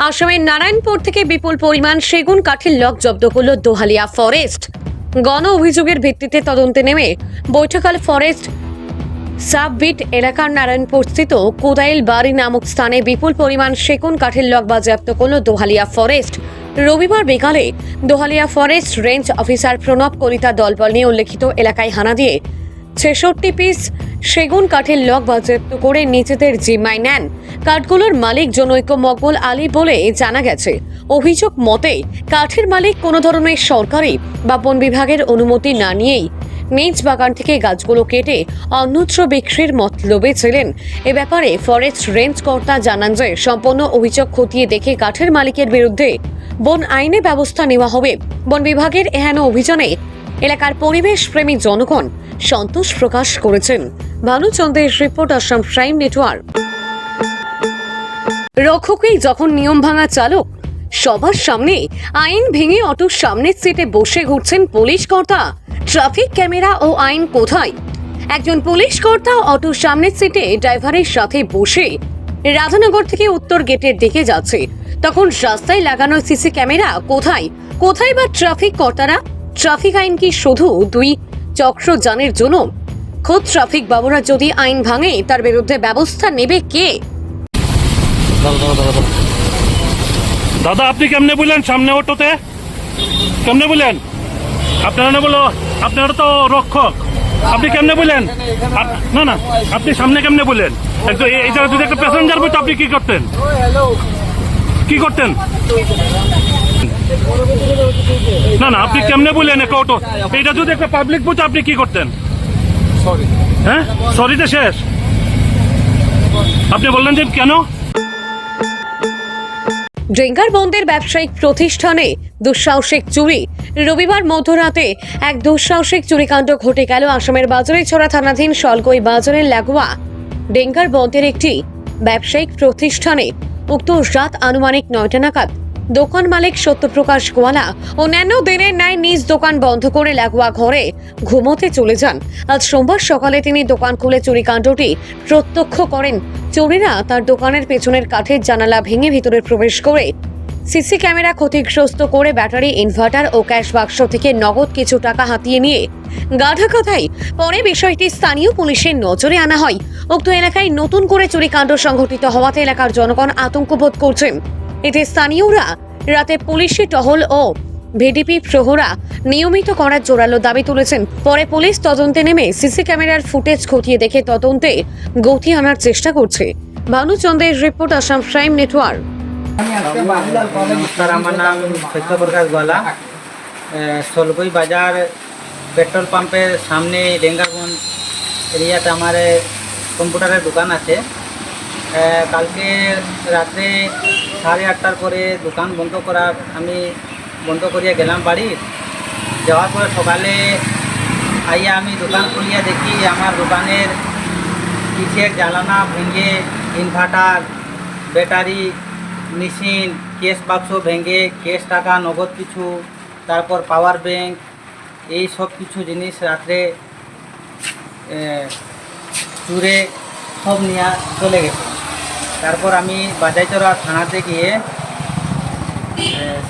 আসামের নারায়ণপুর থেকে বিপুল পরিমাণ সেগুন কাঠের লক জব্দ করল দোহালিয়া ফরেস্ট। গণ অভিযোগের ভিত্তিতে তদন্তে নেমে বৈঠকাল ফরেস্ট সাববিট এলাকার নারায়ণপুর স্থিত কোদাইল বাড়ি নামক স্থানে বিপুল পরিমাণ সেগুন কাঠের লক বাজেয়াপ্ত করল দোহালিয়া ফরেস্ট। রবিবার বিকালে Dohalia forest range officer Pranab Kalita দলবল নিয়ে উল্লেখিত এলাকায় হানা দিয়ে 66 পিস সেগুন কাঠের লক বাজেয়াপ্ত করে নিজেদের জিম্মায় নেন। কাঠগুলোর মালিক জনৈক মকবুল আলী বলে জানা গেছে। অভিযোগ মতে কাঠের মালিক কোনো ধরনের সরকারি বা বন বিভাগের অনুমতি না নিয়েই নিজ বাগান থেকে গাছগুলো কেটে অন্যত্র বিক্রির মতলবে ছিলেন। এ ব্যাপারে ফরেস্ট রেঞ্জ কর্তা জানান যে সম্পূর্ণ অভিযোগ খতিয়ে দেখে কাঠের মালিকের বিরুদ্ধে বন আইনে ব্যবস্থা নেওয়া হবে। বন বিভাগের এহেন অভিযানে এলাকার পরিবেশ প্রেমী জনগণ সন্তোষ প্রকাশ করেছেন। ভানুচন্দ্রের রিপোর্ট, আসাম প্রাইম নেটওয়ার্ক। রক্ষকই যখন নিয়ম ভাঙা চালক, সবার সামনে আইন ভেঙে অটোর সামনের সিটে বসে ঘুরছেন পুলিশ কর্তা। ট্রাফিক ক্যামেরা ও আইন কোথায়? একজন পুলিশ কর্তা অটোর সামনের সিটে ড্রাইভারের সাথে বসে রাধানগর থেকে উত্তর গেটের দিকে যাচ্ছে। তখন রাস্তায় লাগানো সিসি ক্যামেরা কোথায়? কোথায় বা ট্রাফিক কর্তারা? ট্রাফিক আইন কি শুধু দুই চক্রযানের জন্য? খোদ ট্রাফিক বাবুরা যদি আইন ভাঙে তার বিরুদ্ধে ব্যবস্থা নেবে কে? দাদা আপনি কেমনে বললেন সামনে অটোতে? কেমনে বললেন? আপনারা না বলো, আপনারা তো রক্ষক, আপনি কেমনে বললেন? না না, আপনি সামনে কেমনে বললেন? এই জায়গায় যদি একটা প্যাসেঞ্জার বলতো আপনি কি করতেন? কি করতেন? না না, আপনি কেমনে বললেন একটা অটো? এটা যদি একটা পাবলিক বলতো আপনি কি করতেন? হ্যাঁ, সরিতে শেষ। আপনি বললেন যে কেন? ডেঙ্গার বন্দের ব্যবসায়িক প্রতিষ্ঠানে দুঃসাহসিক চুরি। রবিবার মধ্যরাতে এক দুঃসাহসিক চুরিকাণ্ড ঘটে গেল আসামের বাজারিছড়া থানাধীন সলগই বাজারের লাগোয়া ডেঙ্গার বন্দের একটি ব্যবসায়িক প্রতিষ্ঠানে। উক্ত রাত আনুমানিক 9টা নাগাদ দোকান মালিক সত্যপ্রকাশ গোয়ালা অন্যান্য দিনের ন্যায় নিজ দোকান বন্ধ করে লাগোয়া ঘরে ঘুমোতে চলে যান। আজ সোমবার সকালে তিনি দোকান খুলে চুরিকাণ্ডটি প্রত্যক্ষ করেন। চোরেরা তার দোকানের পেছনের কাঠের জানালা ভেঙে ভিতরে প্রবেশ করে সিসি ক্যামেরা ক্ষতিগ্রস্ত করে ব্যাটারি, ইনভার্টার ও ক্যাশ বাক্স থেকে নগদ কিছু টাকা হাতিয়ে নিয়ে গাধা কথায় পরে বিষয়টি স্থানীয় পুলিশের নজরে আনা হয়। উক্ত এলাকায় নতুন করে চুরিকাণ্ড সংঘটিত হওয়াতে এলাকার জনগণ আতঙ্ক বোধ করছেন। এতে স্থানীয়রা রাতে পুলিশি টহল ও ভিডিপি প্রহরা নিয়মিত করার জোরালো দাবি তুলেছেন। পরে পুলিশ তদন্তে নেমে সিসি ক্যামেরার ফুটেজ খতিয়ে দেখে তদন্তে গতি আনার চেষ্টা করছে। ভানুচন্দ্রের রিপোর্ট, আসাম প্রাইম নেটওয়ার্ক। নমস্কার, আমার নাম সত্যপ্রকাশ গোয়ালা। সলগই বাজার পেট্রোল পাম্পের সামনে ডেঙ্গাগঞ্জ এরিয়াতে আমার কম্পিউটারের দোকান আছে। কালকে রাত্রে 8:30টার পরে দোকান আমি বন্ধ করিয়া গেলাম বাড়ি। যাওয়ার পরে সকালে আইয়া আমি দোকান খুলিয়া দেখি আমার দোকানের পিছের জ্বালানা ভেঙে, ইনভার্টার, ব্যাটারি, মেশিন, কেস বাক্স ভেঙে, কেস টাকা, নগদ কিছু, তারপর পাওয়ার ব্যাংক, এই সব কিছু জিনিস রাত্রে চুরে সব নিয়ে চলে গেছে। তারপর আমি বাজাইচড়া থানাতে গিয়ে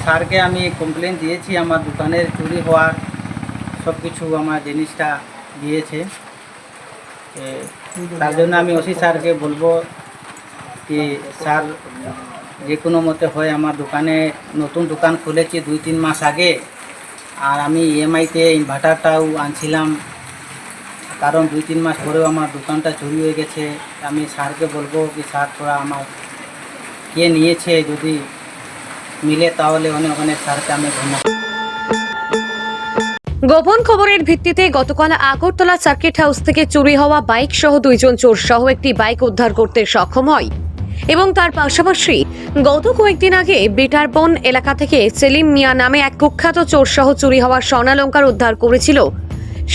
স্যারকে আমি কমপ্লেন দিয়েছি আমার দোকানের চুরি হওয়ার সব কিছু আমার জিনিসটা দিয়েছে। তার জন্য আমি ওসি স্যারকে বলবো কি স্যার যে কোনো মতে হয় আমার দোকানে, নতুন দোকান খুলেছি 2-3 মাস আগে, আর আমি ইএমআইতে ইনভার্টারটাও আনছিলাম, কারণ 2-3 মাস পরেও আমার দোকানটা চুরি হয়ে গেছে। আমি স্যারকে বলবো কি স্যার তোরা আমার কে নিয়েছে যদি মিলে তাহলে অনেক অনেক স্যারকে আমি ধন্যবাদ। গোপন খবরের ভিত্তিতে গতকাল আগরতলা সার্কিট হাউস থেকে চুরি হওয়া বাইক সহ 2 জন চোর সহ একটি বাইক উদ্ধার করতে সক্ষম হয় এবং তার পাশাপাশি গত কয়েকদিন আগে বিটারবন এলাকা থেকে সেলিম মিয়া নামে এক কুখ্যাত চোর সহ চুরি হওয়া স্বর্ণালঙ্কার উদ্ধার করেছিল।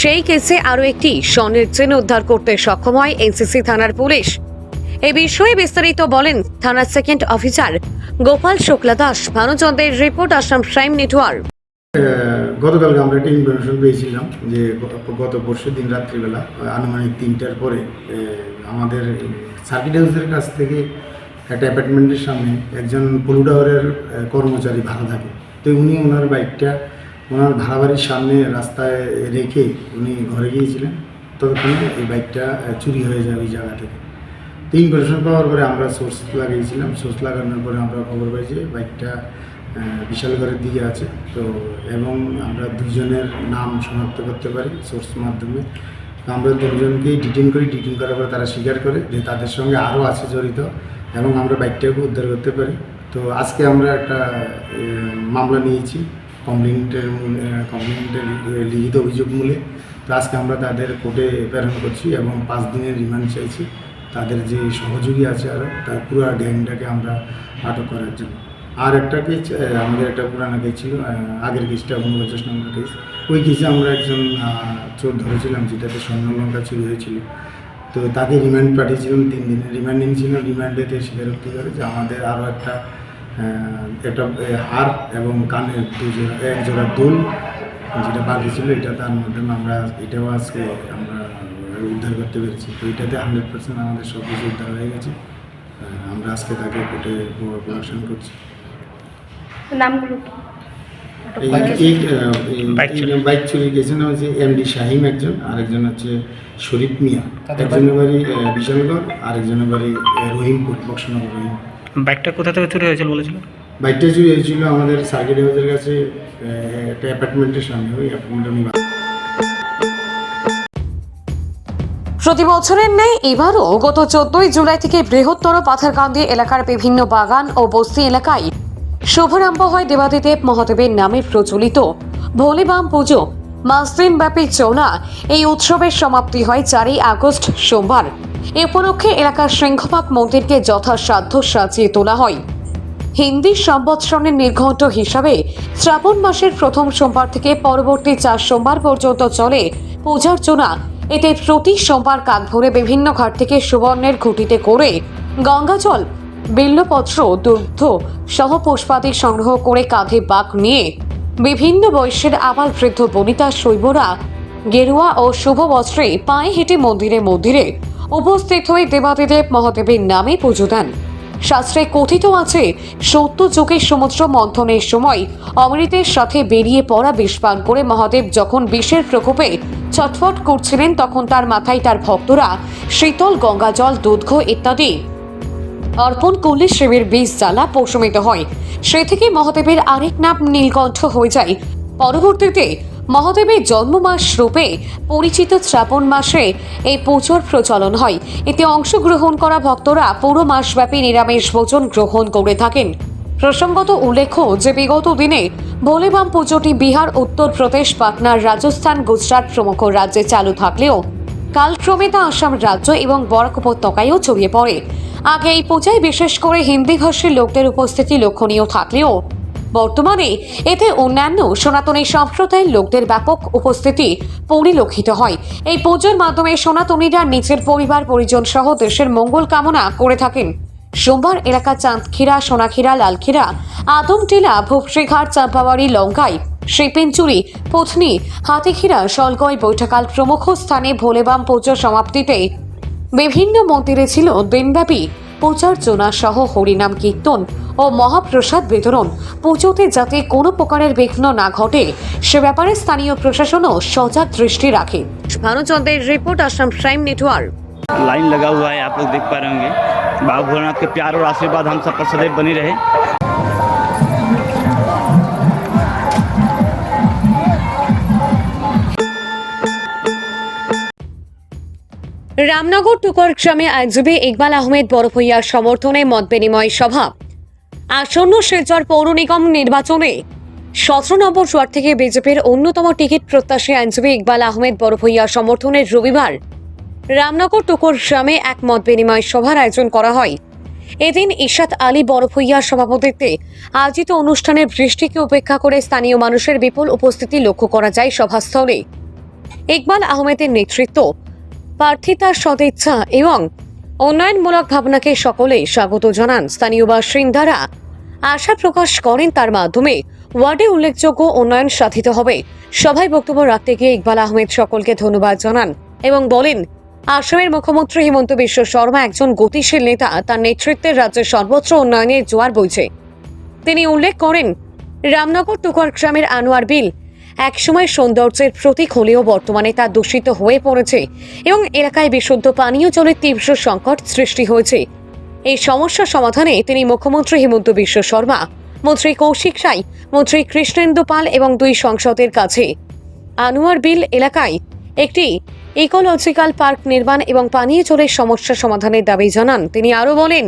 সেই কেসে আরও একটি স্বর্ণের চেন উদ্ধার করতে সক্ষম হয় এনসিসি থানার পুলিশ। এই বিষয়ে বিস্তারিত বলেন থানার সেকেন্ড অফিসার গোপাল শুক্লা দাস। ভানুচন্দ্রের রিপোর্ট, আসাম প্রাইম নেটওয়ার্ক। গতকালকে আমরা একটা ইনফরমেশন পেয়েছিলাম যে গত পরশু দিন রাত্রিবেলা আনুমানিক 3টার পরে আমাদের সার্কিট হাউসের কাছ থেকে একটা অ্যাপার্টমেন্টের সামনে একজন পলু টাওয়ারের কর্মচারী ভাড়া থাকে। তো উনি ওনার বাইকটা ওনার ভাড়া বাড়ির সামনে রাস্তায় রেখে উনি ঘরে গিয়েছিলেন। ততক্ষণে এই বাইকটা চুরি হয়ে যায় ওই জায়গা থেকে। তো ইনফরমেশন পাওয়ার পরে আমরা সোর্স লাগিয়েছিলাম। সোর্স লাগানোর পরে আমরা খবর পাই যে বাইকটা বিশালগড়ের দিকে আছে। তো এবং আমরা দুজনের নাম শনাক্ত করতে পারি সোর্স মাধ্যমে। তো আমরা দুজনকেই ডিটেইন করি। ডিটেইন করার পরে তারা স্বীকার করে যে তাদের সঙ্গে আরও আছে জড়িত এবং আমরা বাইকটাকে উদ্ধার করতে পারি। তো আজকে আমরা একটা মামলা নিয়েছি কমপ্লেন্টের লিখিত অভিযোগ মূলে। তো আজকে আমরা তাদের কোর্টে প্রেরণ করছি এবং 5 দিনের রিমান্ড চাইছি। তাদের যে সহযোগী আছে আরও তার পুরো গ্যাংটাকে আমরা আটক করার জন্য। আর একটা কেস আমাদের একটা পুরানো কেস ছিল, আগের কেসটা 49 নম্বর কেস। ওই কেসে আমরা একজন চোর ধরেছিলাম যেটাতে স্বর্ণলঙ্কা চুরি হয়েছিল। তো তাকে রিমান্ড পাঠিয়েছিলাম 3 দিনের রিমান্ডিং ছিল। রিমান্ডেতে স্বীকারোক্তি করে যে আমাদের আরও একটা হার এবং কানের এক জোড়া দুল যেটা বাকি ছিল, এটা তার মাধ্যমে আমরা এটাও আজকে আমরা উদ্ধার করতে পেরেছি। তো এটাতে 100% আমাদের সব কিছু উদ্ধার হয়ে গেছে। আমরা আজকে তাকে কোর্টে প্রোডাকশন করছি। নামগুলো বাইক চুরি গেছেন হচ্ছে এমডি শাহিম একজন, আরেকজন হচ্ছে শরীফ মিয়া, একজনের বাড়ি বিশালগড়, আরেকজনের বাড়ি রহিমপুর, বক্সনগর রহিম। বাইকটা কোথা থেকে চুরি হয়েছিল বলেছিল? বাইকটা চুরি হয়েছিল আমাদের সার্কিট হাউসের কাছে একটা অ্যাপার্টমেন্টের সামনে। ওই অ্যাপার্টমেন্টে প্রতি বছরের ন্যায় এবারও গত 14 জুলাই থেকে বৃহত্তর পাথারকান্দি এলাকার বিভিন্ন বাগান ও বস্তি এলাকায় শুভারম্ভ হয় দেবাদিদেব মহাদেবের নামে প্রচলিত ভোলেবাম পুজো। মাস দিন ব্যাপী চলা এই উৎসবের সমাপ্তি হয় 4 আগস্ট সোমবার। এ উপলক্ষে এলাকার সিংহবাগ মন্দিরকে যথাসাধ্য সাজিয়ে তোলা হয়। হিন্দি সম্বৎসরের নির্ঘণ্ট হিসাবে শ্রাবণ মাসের প্রথম সোমবার থেকে পরবর্তী 4 সোমবার পর্যন্ত চলে পূজার্চনা। এতে প্রতি সোমবার কাঁধ ভরে বিভিন্ন ঘাট থেকে সুবর্ণের ঘুঁটিতে করে গঙ্গাজল, বিল্লপত্র, দুগ্ধ সহ পুষ্পাদি সংগ্রহ করে কাঁধে বাঁক নিয়ে বিভিন্ন বয়সের আবাল বৃদ্ধ বনিতা শৈবরা গেরুয়া ও শুভ বস্ত্রে পায়ে হেঁটে মন্দিরে মন্দিরে উপস্থিত হয়ে দেবাদিদেব মহাদেবের নামে পুজো দেন। শাস্ত্রে কথিত আছে, সত্য যুগের সমুদ্র মন্থনের সময় অমৃতের সাথে বেরিয়ে পড়া বিষ পান করে মহাদেব যখন বিষের প্রকোপে ছটফট করছিলেন, তখন তার মাথায় তার ভক্তরা শীতল গঙ্গাজল, দুধ ইত্যাদি অর্পণ করলে শিবের বীজ জ্বালা প্রশমিত হয়। সে থেকে মহাদেবের আরেক নাম নীলকণ্ঠ হয়ে যায়। পরবর্তীতে মহাদেবের জন্মমাস রূপে পরিচিত শ্রাবণ মাসে এই পুজোর প্রচলন হয়। এতে অংশগ্রহণ করা ভক্তরা পুরো মাসব্যাপী নিরামিষ ভোজন গ্রহণ করে থাকেন। প্রসঙ্গত উল্লেখ্য যে বিগত দিনে ভোলেবাম পুজোটি বিহার, উত্তরপ্রদেশ, পাটনা, রাজস্থান, গুজরাট প্রমুখ রাজ্যে চালু থাকলেও কালক্রমে তা আসাম রাজ্য এবং বরাক উপত্যকায়ও ছড়িয়ে পড়ে। আগে এই পূজায় বিশেষ করে হিন্দিভাষী লোকদের উপস্থিতি লক্ষণীয় থাকলেও বর্তমানে এতে অন্যান্য সনাতনী সম্প্রদায়ের লোকদের ব্যাপক উপস্থিতি পরিলক্ষিত হয়। এই পুজোর মাধ্যমে সনাতনীরা নিজের পরিবার পরিজন সহ দেশের মঙ্গল কামনা করে থাকেন। সোমবার এলাকা চাঁদখিরা, সোনাখিরা, লালখিরা, আদমটিলা, ভূপসিঘাট, চাম্পাবাড়ি, লঙ্কাই, শিপিনচুরি, পথনি, হাতিখিরা, সলগয়, বৈঠাকাল প্রমুখ স্থানে ভোলেবাম পুজো সমাপ্তিতে বিভিন্ন মন্দিরে ছিল দিনব্যাপী পূজার্চনা সহ হরিনাম কীর্তন ও মহাপ্রসাদ বিতরণ। পুজোতে যাতে কোনো প্রকারের বিঘ্ন না ঘটে সে ব্যাপারে স্থানীয় প্রশাসনও সজাগ দৃষ্টি রাখে। ভানুচন্দ্রের report, Assam prime network. Line लगा हुआ है, आप लोग देख पा रहे होंगे। बाबा भोलेनाथ के प्यार और आशीर्वाद हम सब पर सदैव बनी रहे। রামনগর টুকর গ্রামে আইনজীবী ইকবাল আহমেদ বড়ভূঁইয়ার সমর্থনে মত বিনিময় সভা। আসন্ন শিলচর পৌর নিগম নির্বাচনে 17 নম্বর ওয়ার্ড থেকে বিজেপির অন্যতম টিকিট প্রত্যাশী আইনজীবী ইকবাল আহমেদ বড়ভূঁইয়ার সমর্থনে রবিবার রামনগর টুকর গ্রামে এক মত বিনিময় সভার আয়োজন করা হয়। এদিন ইশাত আলী বড়ভূঁইয়ার সভাপতিত্বে আয়োজিত অনুষ্ঠানের বৃষ্টিকে উপেক্ষা করে স্থানীয় মানুষের বিপুল উপস্থিতি লক্ষ্য করা যায় সভাস্থলে। ইকবাল আহমেদের নেতৃত্ব, প্রার্থিতার সদিচ্ছা এবং উন্নয়নমূলক ভাবনাকে সকলে স্বাগত জানান। স্থানীয় বাসিন্দারা আশা প্রকাশ করেন তার মাধ্যমে ওয়ার্ডে উল্লেখযোগ্য উন্নয়ন সাধিত হবে। সভায় বক্তব্য রাখতে গিয়ে ইকবাল আহমেদ সকলকে ধন্যবাদ জানান এবং বলেন, আসামের মুখ্যমন্ত্রী হিমন্ত বিশ্ব শর্মা একজন গতিশীল নেতা। তার নেতৃত্বে রাজ্যের সর্বোচ্চ উন্নয়নের জোয়ার বইছে। তিনি উল্লেখ করেন, রামনগর টুকর গ্রামের আনোয়ার বিল একসময় সৌন্দর্যের প্রতীক হলেও বর্তমানে তা দূষিত হয়ে পড়েছে এবং এলাকায় বিশুদ্ধ পানীয় জলের তীব্র সংকট সৃষ্টি হয়েছে। এই সমস্যা সমাধানে তিনি মুখ্যমন্ত্রী হিমন্ত বিশ্ব শর্মা, মন্ত্রী কৌশিক রায়, মন্ত্রী কৃষ্ণেন্দু পাল এবং 2 সংসদের কাছে আনোয়ার বিল এলাকায় একটি ইকোলজিক্যাল পার্ক নির্মাণ এবং পানীয় জলের সমস্যা সমাধানের দাবি জানান। তিনি আরও বলেন,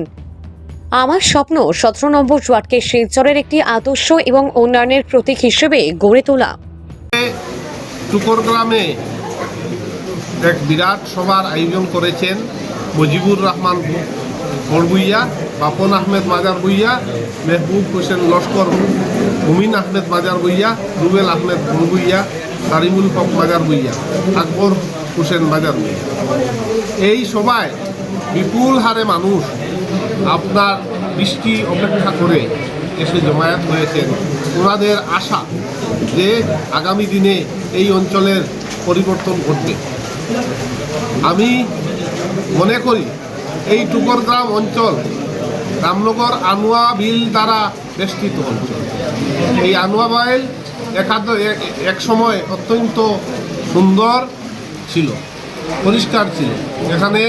আমার স্বপ্ন 17 নম্বর ওয়ার্ডকে শিলচরের একটি আদর্শ এবং উন্নয়নের প্রতীক হিসেবে গড়ে তোলা। টুকর গ্রামে এক বিরাট সভার আয়োজন করেছেন মুজিবুর রহমান বড়বুইয়া, বাপন আহমেদ মাজার বুইয়া, মেহবুব হোসেন লস্কর, মুমিন আহমেদ মাজার বুইয়া, রুবেল আহমেদ বড়বুইয়া, কারিমুল হক মাজার বুইয়া, আকবর হোসেন মাজার বুইয়া। এই সভায় বিপুল হারে মানুষ আপনার বৃষ্টি অপেক্ষা করে এসে জমায়েত হয়েছেন। ওনাদের আশা যে আগামী দিনে এই অঞ্চলের পরিবর্তন ঘটবে। আমি মনে করি এই টুকর গ্রাম অঞ্চল রামনগর আনোয়া বিল দ্বারা বেষ্টিত অঞ্চল। এই আনোয়া বিল এক সময় অত্যন্ত সুন্দর ছিল, পরিষ্কার ছিল। এখানে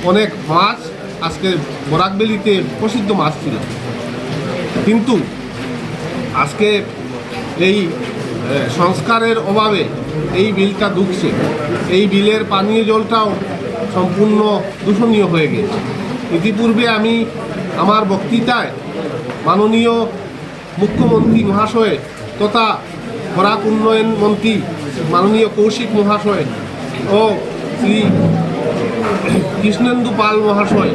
অনেক মাছ, আজকে বরাকবেলিতে প্রসিদ্ধ মাছ ছিল, কিন্তু আজকে এই সংস্কারের অভাবে এই বিলটা ডুবছে। এই বিলের পানীয় জলটাও সম্পূর্ণ দূষণীয় হয়ে গেছে। ইতিপূর্বে আমি আমার বক্তৃতায় মাননীয় মুখ্যমন্ত্রী মহাশয় তথা বরাক উন্নয়ন মন্ত্রী মাননীয় কৌশিক মহাশয় ও শ্রী কৃষ্ণেন্দু পাল মহাশয়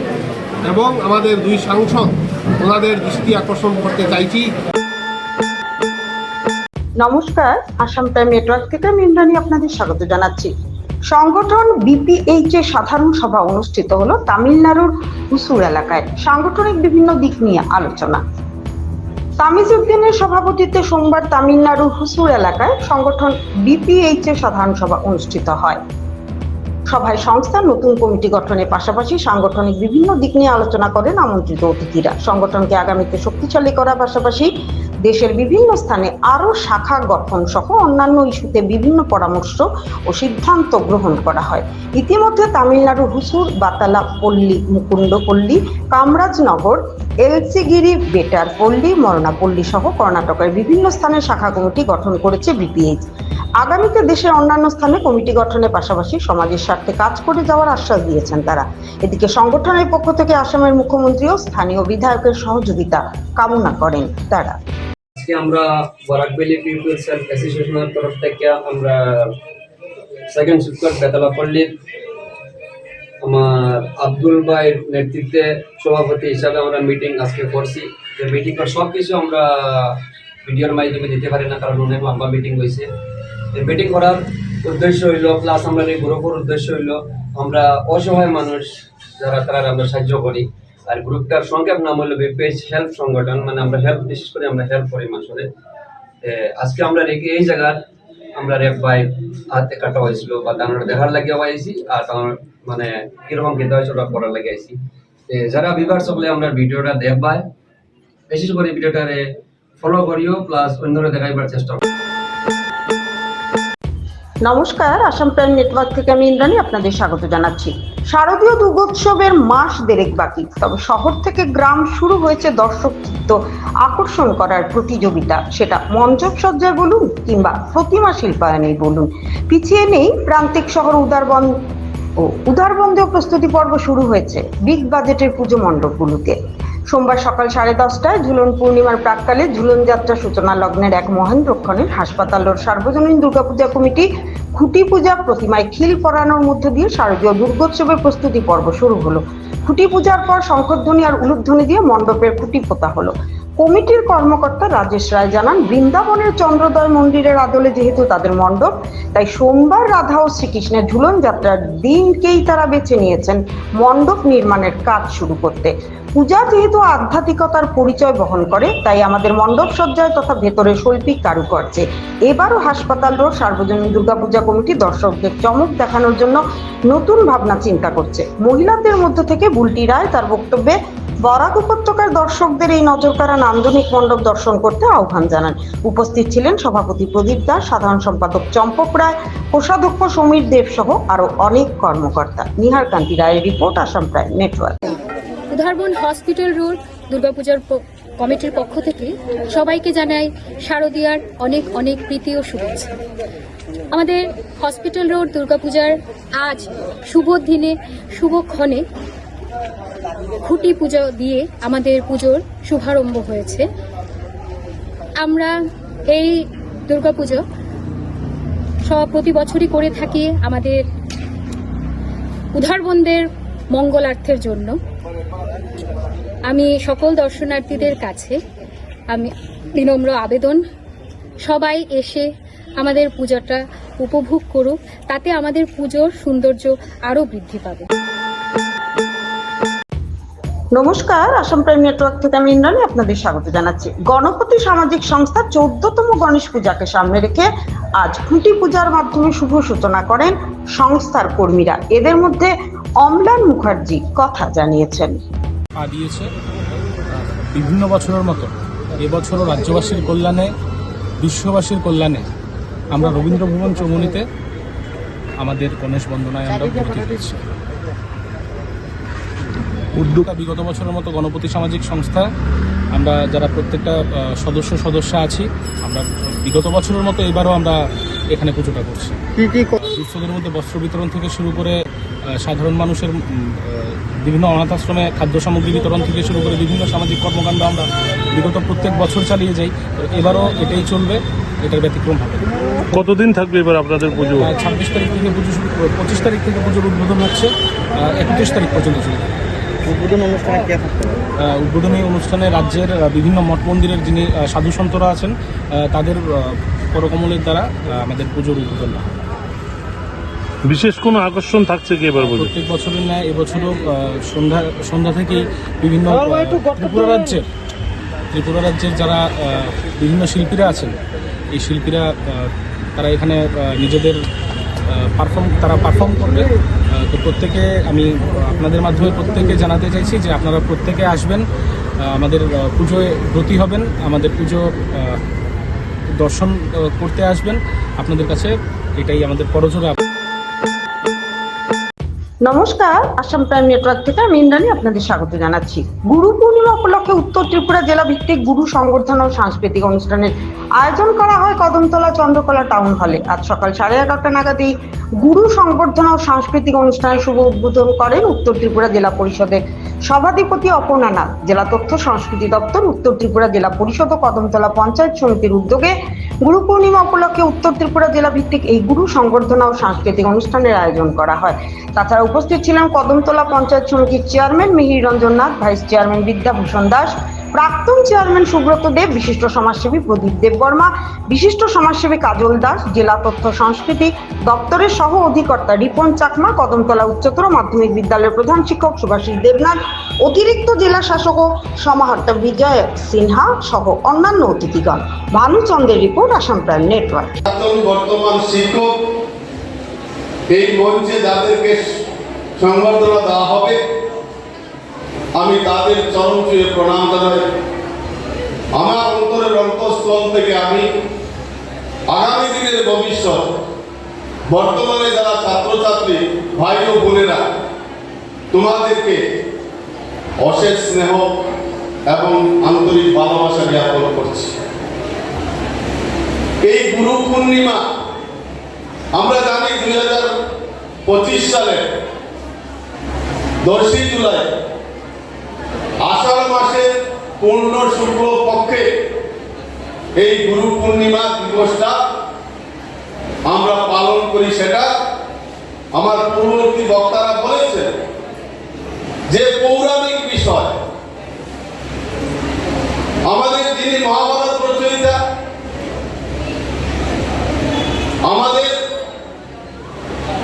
এবং আমাদের 2 সাংসদ ওনাদের দৃষ্টি আকর্ষণ করতে চাইছি। নমস্কার, আসাম প্রাইম নেটওয়ার্ক থেকে আমি ইন্দ্রাণী আপনাদের স্বাগত জানাচ্ছি। সংগঠন বিপিএইচ এর সাধারণ সভা অনুষ্ঠিত হলো তামিলনাড়ুর হুসুর এলাকায়। সাংগঠনিক বিভিন্ন দিক নিয়ে আলোচনা। তামিজউদ্দিনের সভাপতিত্বে সোমবার তামিলনাড়ুর হুসুর এলাকায় সংগঠন বিপিএইচ এর সাধারণ সভা অনুষ্ঠিত হয়। সভায় সংস্থার নতুন কমিটি গঠনের পাশাপাশি সাংগঠনিক বিভিন্ন দিক নিয়ে আলোচনা করেন আমন্ত্রিত অতিথিরা। সংগঠনকে আগামীতে শক্তিশালী করার পাশাপাশি দেশের বিভিন্ন স্থানে আরও শাখা গঠন সহ অন্যান্য ইস্যুতে বিভিন্ন পরামর্শ ও সিদ্ধান্ত গ্রহণ করা হয়। ইতিমধ্যে তামিলনাড়ুর হুসুর, বাতালা পল্লী, মুকুন্দপল্লী, কামরাজনগর, এলসিগিরি, বেটার পল্লী, মরণাপল্লী সহ কর্ণাটকের বিভিন্ন স্থানে শাখা কমিটি গঠন করেছে বিপিএইচ। আগামীতে দেশের অন্যান্য স্থানে কমিটি গঠনের পাশাপাশি সমাজের স্বার্থে কাজ করে যাওয়ার আশ্বাস দিয়েছেন তারা। এদিকে সংগঠনের পক্ষ থেকে আসামের মুখ্যমন্ত্রী ও স্থানীয় বিধায়কের সহযোগিতা কামনা করেন তারা। আজকে আমরা বরাকবেলি পিপলস হেলথ অ্যাসোসিয়েশনের তরফ থেকে আমরা সেকেন্ড শিক্ষক বেতলাপল্লীর আমার আব্দুল ভাইয়ের নেতৃত্বে সভাপতি হিসাবে আমরা মিটিং আজকে করছি। যে মিটিংয়ের সব কিছু আমরা ভিডিওর মাধ্যমে দিতে পারি না, কারণ অনেক লম্বা মিটিং হয়েছে। এই মিটিং করার উদ্দেশ্য হইল, প্লাস আমরা এই গ্রুপের উদ্দেশ্য হইল আমরা অসহায় মানুষ যারা তারা আমরা সাহায্য করি। আর গ্রুপটার সংক্ষেপ নাম হলো বিপিএইচ হেল্প সংগঠন, মানে আমরা হেল্প, বিশেষ করে আমরা হেল্প করি মানুষের। আজকে আমরা এই জায়গার আমরা রেপ বাই হাতে কাটা হয়েছিল বা তারা দেখার লাগিয়ে পাইছি, আর তার মানে কিরকম খেতে হয়েছে ওটা করার লাগে আইছি। যারা বিবার সকলে আমরা ভিডিওটা দেখবাই, বিশেষ করে ভিডিওটারে ফলো করিও, প্লাস অন্যরা দেখাইবার চেষ্টা করি। নমস্কার, আসাম প্রাইম নেটওয়ার্ক থেকে আমি ইন্দ্রাণী আপনাদের স্বাগত জানাচ্ছি। শারদীয় দুর্গোৎসবের মাস দেড়েক বাকি, তবে শহর থেকে গ্রাম শুরু হয়েছে দর্শক চিত্ত আকর্ষণ করার প্রতিযোগিতা। সেটা মঞ্চসজ্জায় বলুন কিংবা প্রতিমা শিল্পায়নে বলুন, পিছিয়ে নেই প্রান্তিক শহর উদারবন্দেও প্রস্তুতি পর্ব শুরু হয়েছে বিগ বাজেটের পুজো মণ্ডপগুলোতে। সোমবার সকাল 10:30টায় ঝুলন পূর্ণিমার প্রাককালে ঝুলন যাত্রা সূচনা লগ্নের এক মহেন্দ্রক্ষণে হাসপাতালের সার্বজনীন দুর্গাপূজা কমিটি খুঁটি পূজা প্রতিমায় খিল পরানোর মধ্য দিয়ে শারদীয় দুর্গোৎসবের প্রস্তুতি পর্ব শুরু হলো। খুঁটি পূজার পর শঙ্খধ্বনি আর উলুধ্বনি দিয়ে মণ্ডপের খুঁটি পোতা হলো। কমিটির কর্মকর্তা রাজেশ রায় জানান, বৃন্দাবনের চন্দ্রোদয় মন্দিরের আদলে যেহেতু তাদের মণ্ডপ, তাই সোমবার রাধা ও শ্রীকৃষ্ণের ঝুলন যাত্রার দিনকেই তারা বেছে নিয়েছেন মণ্ডপ নির্মাণের কাজ শুরু করতে। পূজা যেহেতু আধ্যাত্মিকতার পরিচয় বহন করে, তাই আমাদের মণ্ডপ সজ্জায় তথা ভেতরের শৈল্পিক কারুকার্যে এবারও হাসপাতাল রোড সার্বজনীন দুর্গাপূজা কমিটি দর্শকদের চমক দেখানোর জন্য নতুন ভাবনা চিন্তা করছে। মহিলাদের মধ্য থেকে বুলটি রায় তার বক্তব্যে বরাক উপত্যকার দর্শকদের এই নজরকাড়া নান্দনিক মণ্ডপ দর্শন করতে আহ্বান জানান। উপস্থিত ছিলেন সভাপতি প্রদীপ দাস, সাধারণ সম্পাদক চম্পক রায়, কোষাধ্যক্ষ সমীর দেব সহ আরো অনেক কর্মকর্তা। নিহার কান্তি রায়ের রিপোর্ট, আসাম প্রাইম নেটওয়ার্ক। উদাহরণ হসপিটাল রোড দুর্গাপূজার কমিটির পক্ষ থেকে সবাইকে জানাই শারদীয়ার অনেক অনেক প্রীতি ও শুভেচ্ছা। আমাদের হসপিটাল রোড দুর্গাপূজার আজ শুভ দিনে শুভক্ষণে খুঁটি পুজো দিয়ে আমাদের পুজোর শুভারম্ভ হয়েছে। আমরা এই দুর্গাপুজো প্রতি বছরই করে থাকি আমাদের উদারবনদের মঙ্গলার্থের জন্য। আমি সকল দর্শনার্থীদের কাছে আমি বিনম্র আবেদন, সবাই এসে আমাদের পূজাটা উপভোগ করুক, তাতে আমাদের পুজোর সৌন্দর্য আরও বৃদ্ধি পাবে। নমস্কার, আসাম প্রাইম নেটওয়ার্ক থেকে আমি ইন্দ্রাণী আপনাদের স্বাগত জানাচ্ছি। গণপতি সামাজিক সংস্থা 14তম গণেশ পূজাকে সামনে রেখে আজ খুঁটি পূজার মাধ্যমে শুভ সূচনা করেন সংস্থার কর্মীরা। এদের মধ্যে অম্লান মুখার্জি কথা জানিয়েছেন। দিয়েছে বিভিন্ন বছরের মতো এবছরও রাজ্যবাসীর কল্যাণে, বিশ্ববাসীর কল্যাণে আমরা রবীন্দ্র ভবন চৌমুনিতে আমাদের গণেশ বন্দনায় আমরা ভর্তি হয়েছি। উদ্যোগ বিগত বছরের মতো গণপতি সামাজিক সংস্থা আমরা যারা প্রত্যেকটা সদস্য আছি, আমরা বিগত বছরের মতো এবারও আমরা এখানে পুজোটা করছি। দুস্থদের মধ্যে বস্ত্র বিতরণ থেকে শুরু করে সাধারণ মানুষের বিভিন্ন অনাথ আশ্রমে খাদ্য সামগ্রী বিতরণ থেকে শুরু করে বিভিন্ন সামাজিক কর্মকাণ্ড আমরা বিগত প্রত্যেক বছর চালিয়ে যাই। এবারও এটাই চলবে, এটার ব্যতিক্রম হবে। কতদিন থাকবে এবার আপনাদের পুজো? 26 তারিখ থেকে পুজো শুরু, 25 তারিখ থেকে পুজোর উদ্বোধন হচ্ছে, 31 তারিখ পর্যন্ত চলবে। উদ্বোধনী অনুষ্ঠানে রাজ্যের বিভিন্ন মঠ মন্দিরের যিনি সাধু সন্তরা আছেন তাদের পরকমলের দ্বারা আমাদের পুজোর উদ্বোধন। বিশেষ কোনো আকর্ষণ থাকছে কি এবার? প্রত্যেক বছরের ন্যায় এবছরও সন্ধ্যা থেকে বিভিন্ন ত্রিপুরা রাজ্যের যারা বিভিন্ন শিল্পীরা আছেন, এই শিল্পীরা তারা এখানে নিজেদের পারফর্ম করবে। তো প্রত্যেকে আমি আপনাদের মাধ্যমে প্রত্যেকে জানাতে চাইছি যে আপনারা প্রত্যেকে আসবেন, আমাদের পুজোয় ব্রতী হবেন, আমাদের পুজো দর্শন করতে আসবেন। আপনাদের কাছে এটাই আমাদের করজোড়ে। নমস্কার, আসাম প্রাইম নেটওয়ার্ক থেকে আমি ইন্দ্রাণী আপনাদের স্বাগত জানাচ্ছি। গুরু পূর্ণিমা উপলক্ষে উত্তর ত্রিপুরা জেলা ভিত্তিক গুরু সংবর্ধনা ও সাংস্কৃতিক অনুষ্ঠানের আয়োজন করা হয় কদমতলা চন্দ্রকলা টাউন হলে। আজ সকাল 11:30 নাগাদ এই গুরু সংবর্ধনা ও সাংস্কৃতিক অনুষ্ঠানের শুভ উদ্বোধন করেন উত্তর ত্রিপুরা জেলা পরিষদের সভাধিপতি অপর্ণা নাথ। জেলা তথ্য সংস্কৃতি দপ্তর, উত্তর ত্রিপুরা জেলা পরিষদ ও কদমতলা পঞ্চায়েত সমিতির উদ্যোগে গুরু পূর্ণিমা উপলক্ষে উত্তর ত্রিপুরা জেলা ভিত্তিক এই গুরু সংবর্ধনা ও সাংস্কৃতিক অনুষ্ঠানের আয়োজন করা হয়। তাছাড়া উপস্থিত ছিলেন কদমতলা পঞ্চায়েত সমিতির chairman Mihir Ranjan Nath, vice chairman Vidyabhushan Das, প্রাক্তন চেয়ারম্যান সুব্রত দেব, বিশিষ্ট সমাজসেবী প্রদীপ দেববর্মা, বিশিষ্ট সমাজসেবী কাজল দাস, জেলা তথ্য সংস্কৃতি দপ্তরের সহ অধিকর্তা রিপন চাকমা, কদমতলা উচ্চতর মাধ্যমিক বিদ্যালয়ের প্রধান শিক্ষক সুভাষিস দেবনাথ, অতিরিক্ত জেলা শাসক ও সমাহর্তা বিজয় সিনহা সহ অন্যান্য অতিথিগণ। ভানুচন্দ্রের রিপোর্ট, আসাম প্রাইম নেটওয়ার্ক। বর্তমান শিক্ষক এই মঞ্চে যাদেরকে সংবর্ধনা দেওয়া হবে, আমি তাদের চরণ ছুঁয়ে প্রণাম জানাই। আমার অন্তরের অন্তঃস্থল থেকে আমি আগামী দিনের ভবিষ্যৎ, বর্তমানে যারা ছাত্রছাত্রী ভাই ও বোনেরা, তোমাদেরকে অশেষ স্নেহ এবং আন্তরিক ভালোবাসা জ্ঞাপন করছি। এই গুরু পূর্ণিমা আমরা জানি 2025 সালে 10 জুলাই আষাঢ় মাসের পূর্ণ শুক্ল পক্ষে এই গুরু পূর্ণিমা দিবসটা আমরা পালন করি। সেটা আমার পূর্ববর্তী বক্তারা বলেছেন যে পৌরাণিক বিষয়। আমাদের যিনি মহাভারত রচয়িতা, আমাদের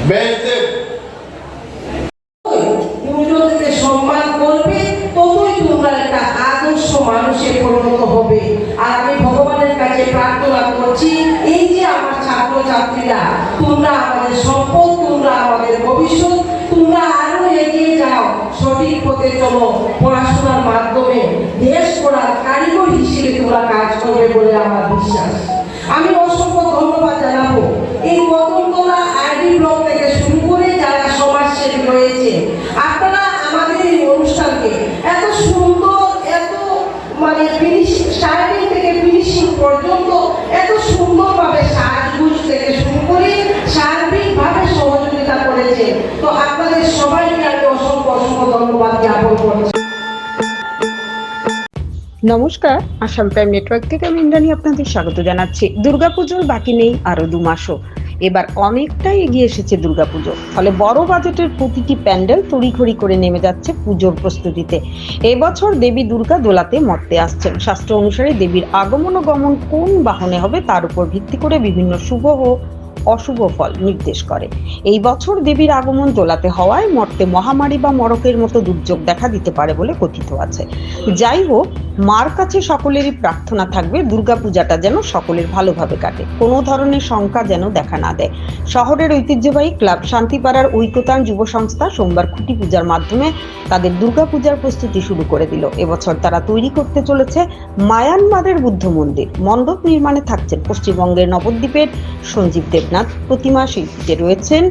ব্যাসদেব, গুরুজনকে সম্মান করবে, ততই তোমরা একটা আদর্শ মানুষে পরিণত হবে। আর আমি ভগবানের কাছে প্রার্থনা করছি, এই যে আমার ছাত্রছাত্রীরা, তোমরা আমাদের সম্পদ, তোমরা আমাদের ভবিষ্যৎ, তোমরা আরো এগিয়ে যাও, সঠিক পথে চলো। পড়াশোনার মাধ্যমে দেশ গড়ার কারিগর হিসেবে তোমরা কাজ করবে বলে আমার বিশ্বাস। আমি অসংখ্য ধন্যবাদ জানাবো এই কদমতলা আইডি ব্লক থেকে শুরু করে যারা সমাজসেবী রয়েছে। আপনারা আমাদের এই অনুষ্ঠানকে এত সুন্দর, এত মানে ফিনিশিং, স্টার্টিং থেকে ফিনিশিং পর্যন্ত এত সুন্দরভাবে সাজগুজ থেকে শুরু করে সার্বিকভাবে সহযোগিতা করেছে। তো আপনাদের সবাইকে আমি অসংখ্য ধন্যবাদ জ্ঞাপন করছি। নমস্কার, আসাম প্রাইম নেটওয়ার্ক থেকে আমি ইন্দ্রাণী আপনাদের স্বাগত জানাচ্ছি। দুর্গাপুজোর বাকি নেই আরো 2 মাসও। এবার অনেকটাই এগিয়ে এসেছে দুর্গাপুজো, ফলে বড় বাজেটের প্রতিটি প্যান্ডেল তড়িঘড়ি করে নেমে যাচ্ছে পুজোর প্রস্তুতিতে। এবছর দেবী দুর্গা দোলাতে মর্তে আসছেন। শাস্ত্র অনুসারে দেবীর আগমন ও গমন কোন বাহনে হবে তার উপর ভিত্তি করে বিভিন্ন শুভ ও অশুভ ফল নির্দেশ করে। এই বছর দেবীর আগমন দোলাতে হওয়ায় মর্তে মহামারী বা মড়কের মতো দুর্যোগ দেখা দিতে পারে বলে কথিত আছে। যাই হোক, মার কাছে সকলেরই প্রার্থনা থাকবে দুর্গাপূজাটা যেন সকলের ভালোভাবে কাটে, কোনো ধরনের শঙ্কা যেন দেখা না দেয়। শহরের ঐতিহ্যবাহী ক্লাব শান্তিপাড়ার ঐক্যতান যুব সংস্থা সোমবার খুঁটি পূজার মাধ্যমে তাদের দুর্গাপূজার প্রস্তুতি শুরু করে দিল। এবছর তারা তৈরি করতে চলেছে মায়ানমারের বুদ্ধ মন্দির। মণ্ডপ নির্মাণে থাকছেন পশ্চিমবঙ্গের নবদ্বীপের সঞ্জীব দেবনাথ, প্রতিমা শিল্পীতে রয়েছেন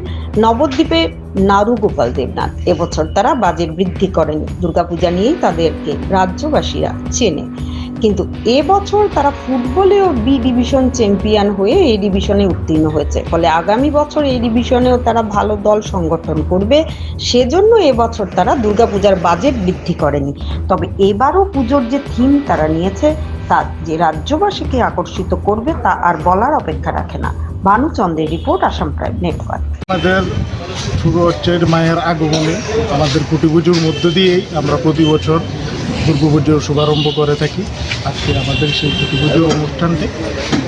নবদ্বীপের নারু গোপাল দেবনাথ। এবছর তারা বাজেট বৃদ্ধি করেনি। দুর্গাপূজা নিয়েই তাদেরকে রাজ্যবাসীরা চেনে, কিন্তু এবছর তারা ফুটবলেও বি ডিভিশন চ্যাম্পিয়ন হয়ে এই ডিভিশনে উত্তীর্ণ হয়েছে। ফলে আগামী বছর এই ডিভিশনেও তারা ভালো দল সংগঠন করবে। সেজন্য এবছর তারা দুর্গাপূজার বাজেট বৃদ্ধি করেনি। তবে এবারও পুজোর যে থিম তারা নিয়েছে তা যে রাজ্যবাসীকে আকর্ষিত করবে তা আর বলার অপেক্ষা রাখে না। ভানুচন্দ্রের রিপোর্ট, আসাম প্রাইম নেটওয়ার্ক। আমাদের শুরু হচ্ছে মায়ের আগমনে। আমাদের খুঁটি পুজোর মধ্য দিয়েই আমরা প্রতি বছর দুর্গাপুজোর শুভারম্ভ করে থাকি। আজকে আমাদের সেই খুঁটি পুজোর অনুষ্ঠানটি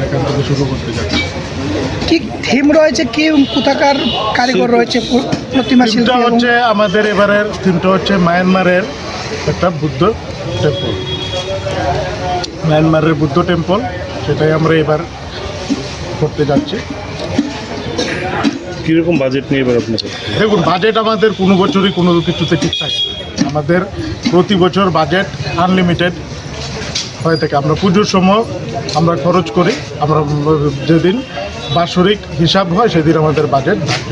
এখান থেকে শুরু করতে যাচ্ছি। কি থিম রয়েছে, কি কোথাকার কারিগর রয়েছে, প্রতিমা শিল্পী? হচ্ছে আমাদের এবারের থিমটা হচ্ছে মায়ানমারের একটা বুদ্ধ টেম্পল। মায়ানমারের বুদ্ধ টেম্পল, সেটাই আমরা এবার করতে যাচ্ছি। কীরকম বাজেট নিয়ে এবার আপনাদের? দেখুন, বাজেট আমাদের কোনো বছরই কোনো কিছুতে ঠিক থাকে না। আমাদের প্রতি বছর বাজেট আনলিমিটেড হয়ে থাকে। আমরা পুজোর সময় আমরা খরচ করি, আমরা যেদিন বাৎসরিক হিসাব হয় সেদিন আমাদের বাজেট থাকে।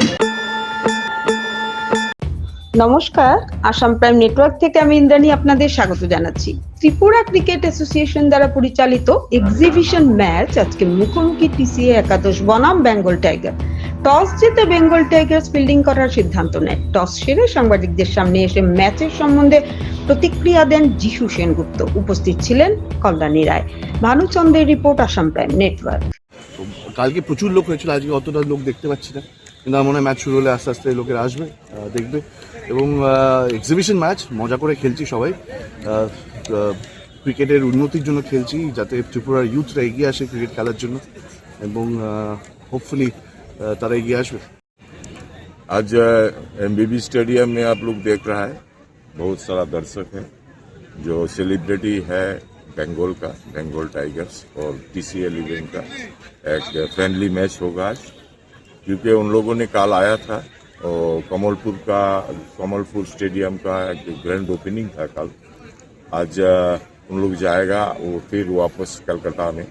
নমস্কার, আসাম প্রাইম নেটওয়ার্ক থেকে আমি ইন্দ্রাণী আপনাদের স্বাগত জানাচ্ছি। ত্রিপুরা ক্রিকেট অ্যাসোসিয়েশন দ্বারা পরিচালিত এক্সিবিশন ম্যাচ আজকে মুখোমুখি টিসিএ একাদশ বনাম বেঙ্গল টাইগার। টস জিতে বেঙ্গল টাইগার্স ফিল্ডিং করার সিদ্ধান্ত নেয়। টস সেরে সাংবাদিকদের সামনে এসে ম্যাচের সম্বন্ধে প্রতিক্রিয়া দেন যিশু সেনগুপ্ত। উপস্থিত ছিলেন Kalyani Roy. ভানুচন্দ্রের report, Assam prime network. কালকে প্রচুর লোক হয়েছিল, আজকে অতটা লোক দেখতে পাচ্ছি না, কিন্তু আমার মনে হয় ম্যাচ শুরু হলে আস্তে আস্তে লোকেরা আসবে, দেখবে। এবং এক্সিবিশন ম্যাচ মজা করে খেলছি সবাই। ক্রিকেটের উন্নতির জন্য খেলছি, যাতে ত্রিপুরার ইউথরা এগিয়ে আসে ক্রিকেট খেলার জন্য, এবং होपफुली तारा एगिए आसबे। आज एमबीबी स्टेडियम में आप लोग देख रहा है बहुत सारा दर्शक है जो सेलिब्रिटी है बंगाल का, बंगाल टाइगर्स और टीसीएल इलेवन का एक फ्रेंडली मैच होगा आज, क्योंकि उन लोगों ने कल आया था और कमलपुर स्टेडियम का एक ग्रैंड ओपनिंग था कल। आज उन लोग जाएगा वो फिर वापस कलकत्ता में,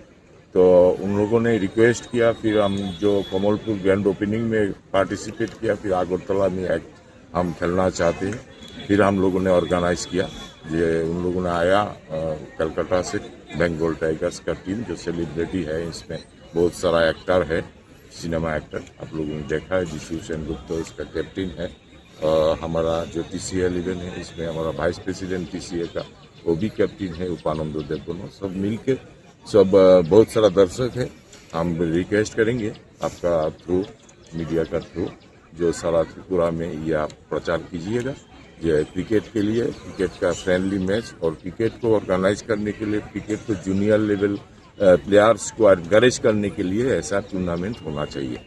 तो उन लोगों ने रिक्वेस्ट किया, फिर हम जो कमलपुर ग्रैंड ओपनिंग में पार्टिसिपेट किया, फिर आगरतला में हम खेलना चाहते हैं, फिर हम लोगों ने ऑर्गेनाइज किया। ये उन लोगों ने आया कलकत्ता से, बंगाल टाइगर्स का टीम जो सेलिब्रिटी है, इसमें बहुत सारा एक्टर है, सिनेमा एक्टर आप लोगों ने देखा है। जिशु सेनगुप्ता इसका कैप्टन है, हमारा जो टीसीए 11 है इसमें हमारा वाइस प्रेसिडेंट टीसीए का वो भी कैप्टन है, उपानंद देवगुण। सब मिलके सब बहुत सारा दर्शक है। हम रिक्वेस्ट करेंगे आपका थ्रू, मीडिया का थ्रू, जो सारा त्रिपुरा में ये आप प्रचार कीजिएगा जो है क्रिकेट के लिए, क्रिकेट का फ्रेंडली मैच और क्रिकेट को ऑर्गेनाइज करने के लिए, क्रिकेट को जूनियर लेवल प्लेयर्स को एनकरेज करने के लिए ऐसा टूर्नामेंट होना चाहिए।